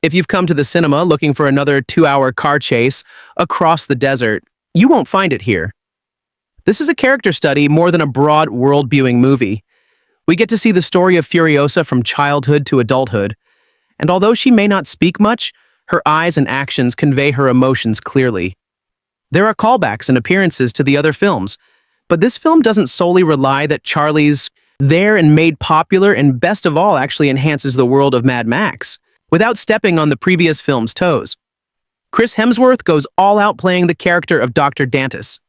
If you've come to the cinema looking for another 2-hour car chase across the desert, you won't find it here. This is a character study more than a broad world-viewing movie. We get to see the story of Furiosa from childhood to adulthood, and although she may not speak much, her eyes and actions convey her emotions clearly. There are callbacks and appearances to the other films, but this film doesn't solely rely that Charlie's there and made popular, and best of all actually enhances the world of Mad Max, without stepping on the previous film's toes. Chris Hemsworth goes all out playing the character of Dr. Dantus.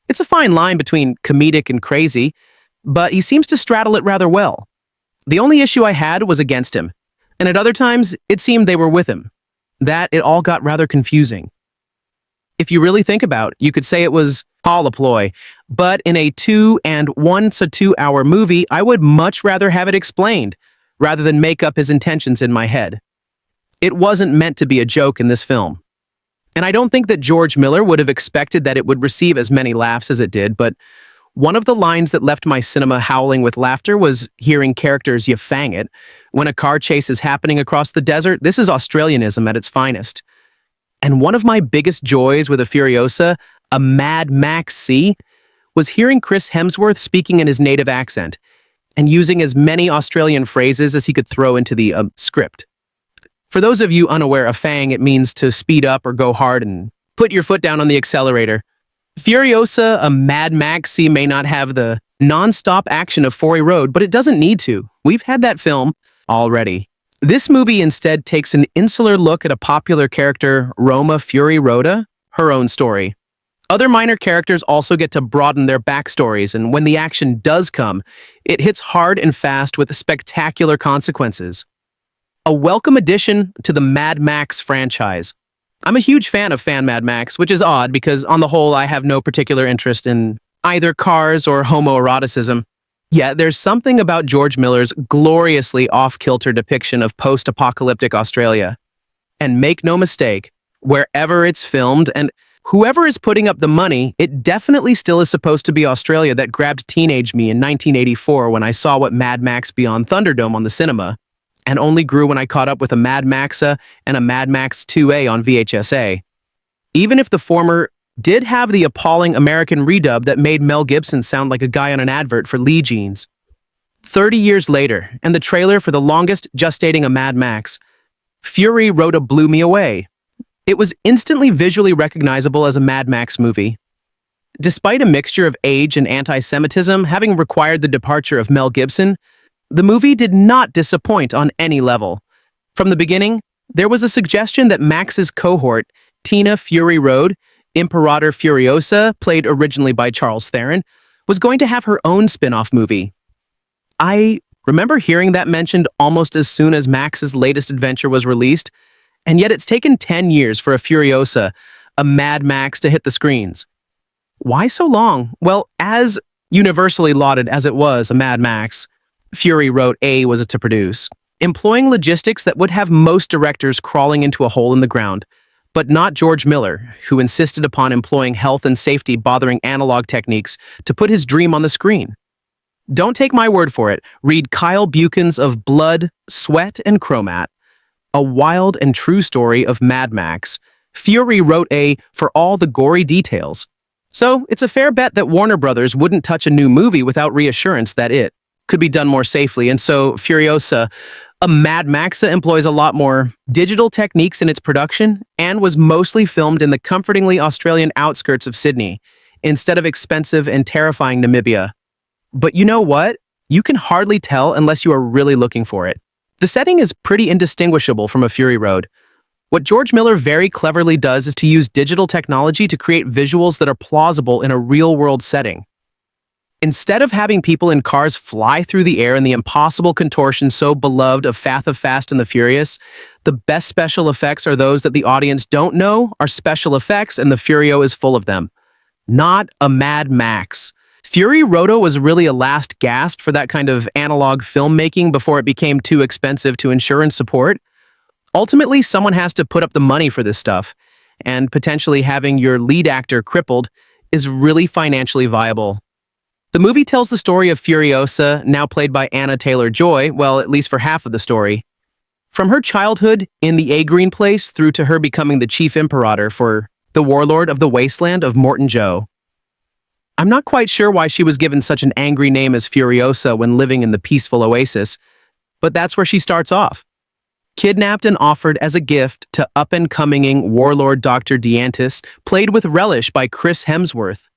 It's a fine line between comedic and crazy, but he seems to straddle it rather well. The only issue I had was against him, and at other times, it seemed they were with him. That it all got rather confusing. If you really think about it, you could say it was all a ploy, but in a 2 and 2-hour movie, I would much rather have it explained, rather than make up his intentions in my head. It wasn't meant to be a joke in this film. And I don't think that George Miller would have expected that it would receive as many laughs as it did, but one of the lines that left my cinema howling with laughter was hearing characters "you fang it" when a car chase is happening across the desert. This is Australianism at its finest. And one of my biggest joys with a Furiosa, a Mad Max C, was hearing Chris Hemsworth speaking in his native accent and using as many Australian phrases as he could throw into the script. For those of you unaware of fang, it means to speed up or go hard and put your foot down on the accelerator. Furiosa, a Mad Max C, may not have the non-stop action of Fury Road, but it doesn't need to. We've had that film already. This movie instead takes an insular look at a popular character, Roma Fury Rhoda, her own story. Other minor characters also get to broaden their backstories, and when the action does come, it hits hard and fast with spectacular consequences. A welcome addition to the Mad Max franchise. I'm a huge fan of Mad Max, which is odd because on the whole I have no particular interest in either cars or homoeroticism. Yet there's something about George Miller's gloriously off-kilter depiction of post-apocalyptic Australia. And make no mistake, wherever it's filmed and whoever is putting up the money, it definitely still is supposed to be Australia that grabbed teenage me in 1984 when I saw what Mad Max Beyond Thunderdome on the cinema, and only grew when I caught up with a Mad Maxa and a Mad Max 2A on VHSA. Even if the former did have the appalling American redub that made Mel Gibson sound like a guy on an advert for Lee Jeans. 30 years later, and the trailer for the longest gestating a Mad Max, Fury Road blew me away. It was instantly visually recognizable as a Mad Max movie. Despite a mixture of age and anti-Semitism having required the departure of Mel Gibson, the movie did not disappoint on any level. From the beginning, there was a suggestion that Max's cohort, Tina Fury Road, Imperator Furiosa, played originally by Charles Theron, was going to have her own spin-off movie. I Remember hearing that mentioned almost as soon as Max's latest adventure was released? And yet it's taken 10 years for a Furiosa, a Mad Max, to hit the screens. Why so long? Well, as universally lauded as it was a Mad Max, Fury wrote A was it to produce, employing logistics that would have most directors crawling into a hole in the ground, but not George Miller, who insisted upon employing health and safety bothering analog techniques to put his dream on the screen. Don't take my word for it. Read Kyle Buchan's of Blood, Sweat, and Chromat, a wild and true story of Mad Max. Fury wrote A for all the gory details. So it's a fair bet that Warner Brothers wouldn't touch a new movie without reassurance that it could be done more safely. And so Furiosa, a Mad Maxa, employs a lot more digital techniques in its production and was mostly filmed in the comfortingly Australian outskirts of Sydney, instead of expensive and terrifying Namibia. But you know what? You can hardly tell unless you are really looking for it. The setting is pretty indistinguishable from a Fury Road. What George Miller very cleverly does is to use digital technology to create visuals that are plausible in a real-world setting. Instead of having people in cars fly through the air in the impossible contortion so beloved of Fast and the Furious, the best special effects are those that the audience don't know are special effects, and the Furio is full of them. Not a Mad Max. Fury Road was really a last gasp for that kind of analog filmmaking before it became too expensive to insure and support. Ultimately, someone has to put up the money for this stuff, and potentially having your lead actor crippled is really financially viable. The movie tells the story of Furiosa, now played by Anya Taylor-Joy, well, at least for half of the story. From her childhood in the A-Green Place through to her becoming the chief imperator for the warlord of the wasteland of Morton Joe. I'm not quite sure why she was given such an angry name as Furiosa when living in the peaceful oasis, but that's where she starts off. Kidnapped and offered as a gift to up-and-coming warlord Dr. Diantis, played with relish by Chris Hemsworth.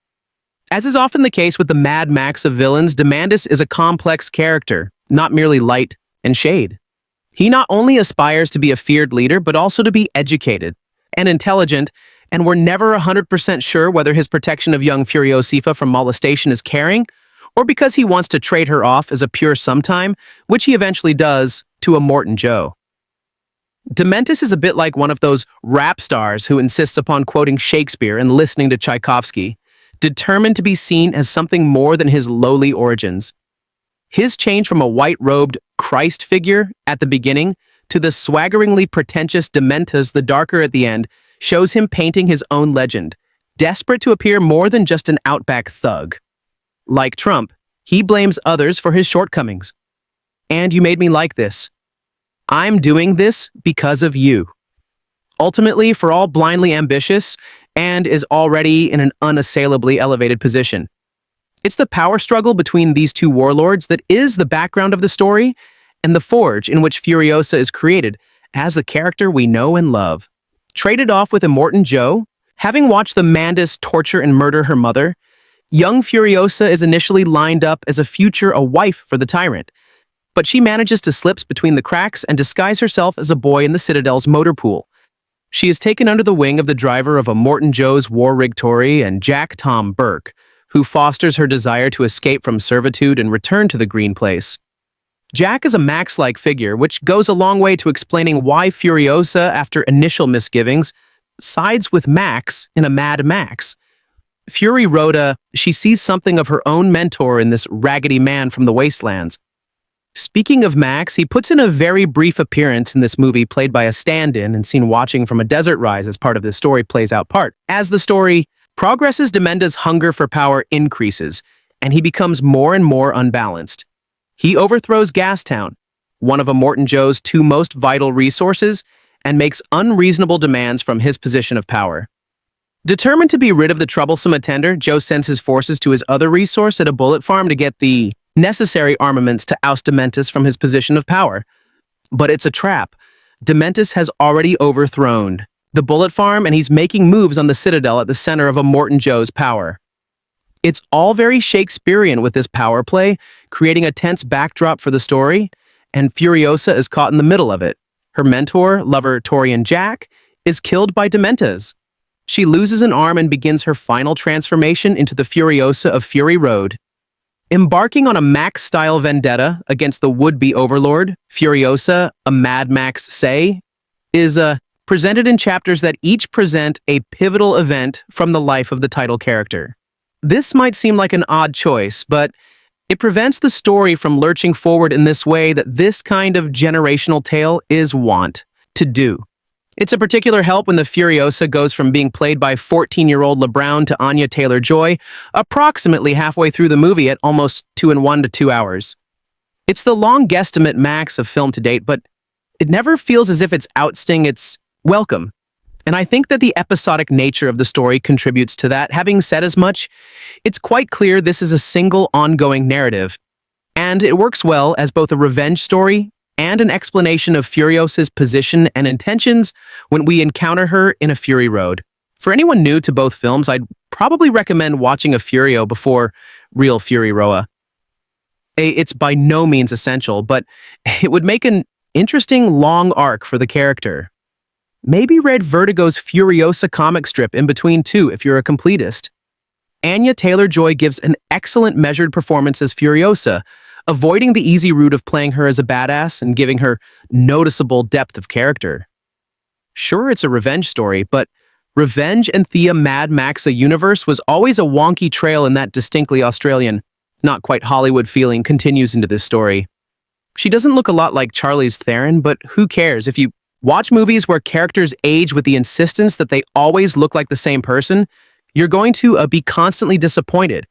As is often the case with the Mad Max of villains, Diamandis is a complex character, not merely light and shade. He not only aspires to be a feared leader, but also to be educated and intelligent, and we're never 100% sure whether his protection of young Furiosifa from molestation is caring, or because he wants to trade her off as a pure sometime, which he eventually does to a Morton Joe. Diamandis is a bit like one of those rap stars who insists upon quoting Shakespeare and listening to Tchaikovsky, determined to be seen as something more than his lowly origins. His change from a white-robed Christ figure at the beginning to the swaggeringly pretentious Dementas the Darker at the end shows him painting his own legend, desperate to appear more than just an outback thug. Like Trump, he blames others for his shortcomings. And you made me like this. I'm doing this because of you. Ultimately, for all blindly ambitious, and is already in an unassailably elevated position. It's the power struggle between these two warlords that is the background of the story, and the forge in which Furiosa is created as the character we know and love. Traded off with a Morton Joe, having watched the Mandis torture and murder her mother, young Furiosa is initially lined up as a wife for the tyrant, but she manages to slip between the cracks and disguise herself as a boy in the Citadel's motor pool. She is taken under the wing of the driver of a Morton Joe's war rig Tory and Jack Tom Burke, who fosters her desire to escape from servitude and return to the Green Place. Jack is a Max-like figure, which goes a long way to explaining why Furiosa, after initial misgivings, sides with Max in a Mad Max. Fury Rhoda, she sees something of her own mentor in this raggedy man from the wastelands. Speaking of Max, he puts in a very brief appearance in this movie played by a stand-in and seen watching from a desert rise as part of this story plays out part. As the story progresses, Diamanda's hunger for power increases, and he becomes more and more unbalanced. He overthrows Gastown, one of a Morton Joe's two most vital resources, and makes unreasonable demands from his position of power. Determined to be rid of the troublesome attender, Joe sends his forces to his other resource at a bullet farm to get the necessary armaments to oust Dementis from his position of power. But it's a trap. Dementis has already overthrown the bullet farm, and he's making moves on the Citadel at the center of a Morton Joe's power. It's all very Shakespearean with this power play, creating a tense backdrop for the story, and Furiosa is caught in the middle of it. Her mentor, lover Torian Jack, is killed by Dementas. She loses an arm and begins her final transformation into the Furiosa of Fury Road. Embarking on a Max-style vendetta against the would-be overlord, Furiosa, a Mad Max say, is presented in chapters that each present a pivotal event from the life of the title character. This might seem like an odd choice, but it prevents the story from lurching forward in this way that this kind of generational tale is wont to do. It's a particular help when the Furiosa goes from being played by 14-year-old Alyla Browne to Anya Taylor-Joy approximately halfway through the movie at almost 2 to 2 hours. It's the long guesstimate max of film to date, but it never feels as if it's ousting its welcome. And I think that the episodic nature of the story contributes to that. Having said as much, it's quite clear this is a single ongoing narrative, and it works well as both a revenge story and an explanation of Furiosa's position and intentions when we encounter her in a Fury Road. For anyone new to both films, I'd probably recommend watching a Furio before Real Fury Roa. It's by no means essential, but it would make an interesting long arc for the character. Maybe read Vertigo's Furiosa comic strip in between too if you're a completist. Anya Taylor-Joy gives an excellent measured performance as Furiosa, avoiding the easy route of playing her as a badass and giving her noticeable depth of character. Sure, it's a revenge story, but revenge and Thea Mad Maxa universe was always a wonky trail, and that distinctly Australian, not quite Hollywood feeling continues into this story. She doesn't look a lot like Charlize Theron, but who cares? If you watch movies where characters age with the insistence that they always look like the same person, you're going to be constantly disappointed,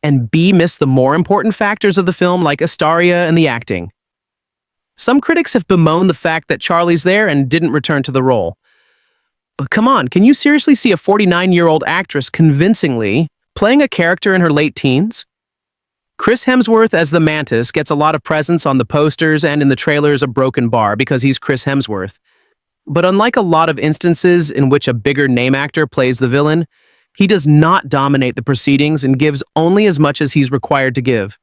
and miss the more important factors of the film like Astaria and the acting. Some critics have bemoaned the fact that Charlie's there and didn't return to the role. But come on, can you seriously see a 49-year-old actress convincingly playing a character in her late teens? Chris Hemsworth as the Mantis gets a lot of presence on the posters and in the trailers of Broken Bar because he's Chris Hemsworth. But unlike a lot of instances in which a bigger name actor plays the villain, he does not dominate the proceedings and gives only as much as he's required to give.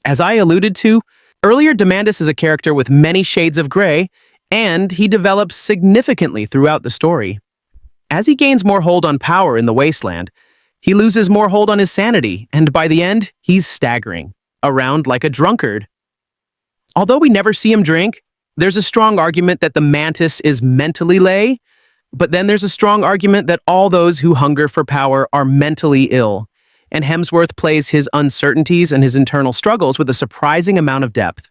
As I alluded to, earlier Demandus is a character with many shades of gray, and he develops significantly throughout the story. As he gains more hold on power in the Wasteland, he loses more hold on his sanity, and by the end, he's staggering, around like a drunkard. Although we never see him drink, there's a strong argument that the Mantis is mentally lay, but then there's a strong argument that all those who hunger for power are mentally ill, and Hemsworth plays his uncertainties and his internal struggles with a surprising amount of depth.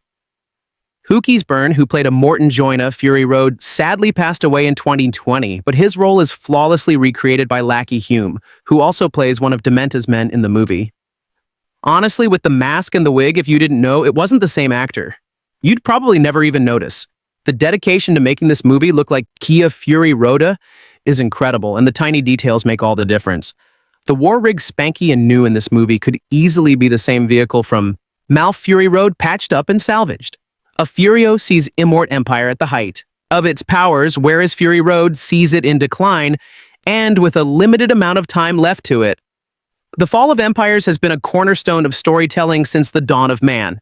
Hookie's Byrne, who played a Morton Joyna Fury Road, sadly passed away in 2020, but his role is flawlessly recreated by Lackey Hume, who also plays one of Dementa's men in the movie. Honestly, with the mask and the wig, if you didn't know, it wasn't the same actor. You'd probably never even notice. The dedication to making this movie look like Kia Fury Roda is incredible, and the tiny details make all the difference. The war rig spanky and new in this movie could easily be the same vehicle from Mal Fury Road patched up and salvaged. A Furio sees Immort Empire at the height of its powers, whereas Fury Road sees it in decline, and with a limited amount of time left to it. The fall of empires has been a cornerstone of storytelling since the dawn of man.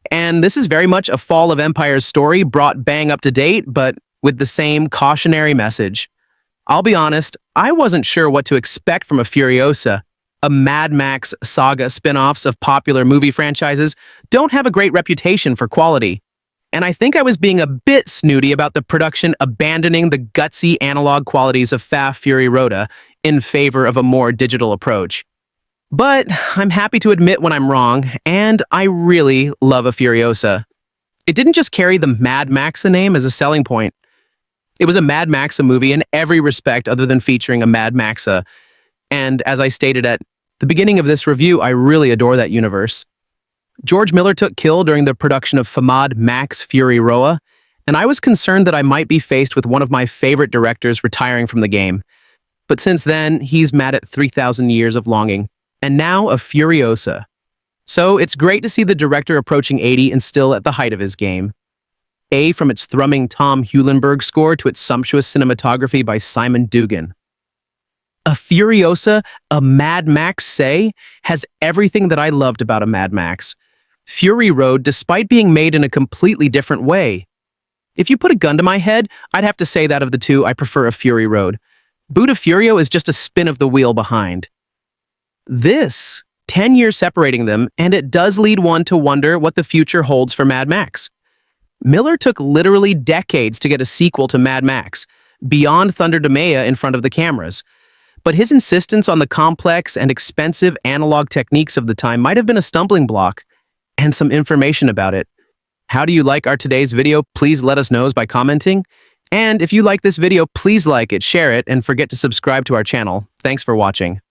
And this is very much a fall of empires story brought bang up to date, but with the same cautionary message. I'll be honest, I wasn't sure what to expect from a Furiosa. A Mad Max Saga spin-offs of popular movie franchises don't have a great reputation for quality. And I think I was being a bit snooty about the production abandoning the gutsy analog qualities of Fa Fury Roda in favor of a more digital approach. But I'm happy to admit when I'm wrong, and I really love a Furiosa. It didn't just carry the Mad Maxa name as a selling point. It was a Mad Maxa movie in every respect other than featuring a Mad Maxa. And as I stated at the beginning of this review, I really adore that universe. George Miller took kill during the production of Famad Max Fury Roa, and I was concerned that I might be faced with one of my favorite directors retiring from the game. But since then, he's mad at 3,000 years of longing. And now a Furiosa. So it's great to see the director approaching 80 and still at the height of his game. From its thrumming Tom Hewlenberg score to its sumptuous cinematography by Simon Dugan. A Furiosa, a Mad Max say, has everything that I loved about a Mad Max. Fury Road, despite being made in a completely different way. If you put a gun to my head, I'd have to say that of the two, I prefer a Fury Road. Buddha Furio is just a spin of the wheel behind. This 10 years separating them, and it does lead one to wonder what the future holds for Mad Max. Miller took literally decades to get a sequel to Mad Max, beyond Thunder to Maya in front of the cameras. But his insistence on the complex and expensive analog techniques of the time might have been a stumbling block, and some information about it. How do you like our today's video? Please let us know by commenting. And if you like this video, please like it, share it, and forget to subscribe to our channel. Thanks for watching.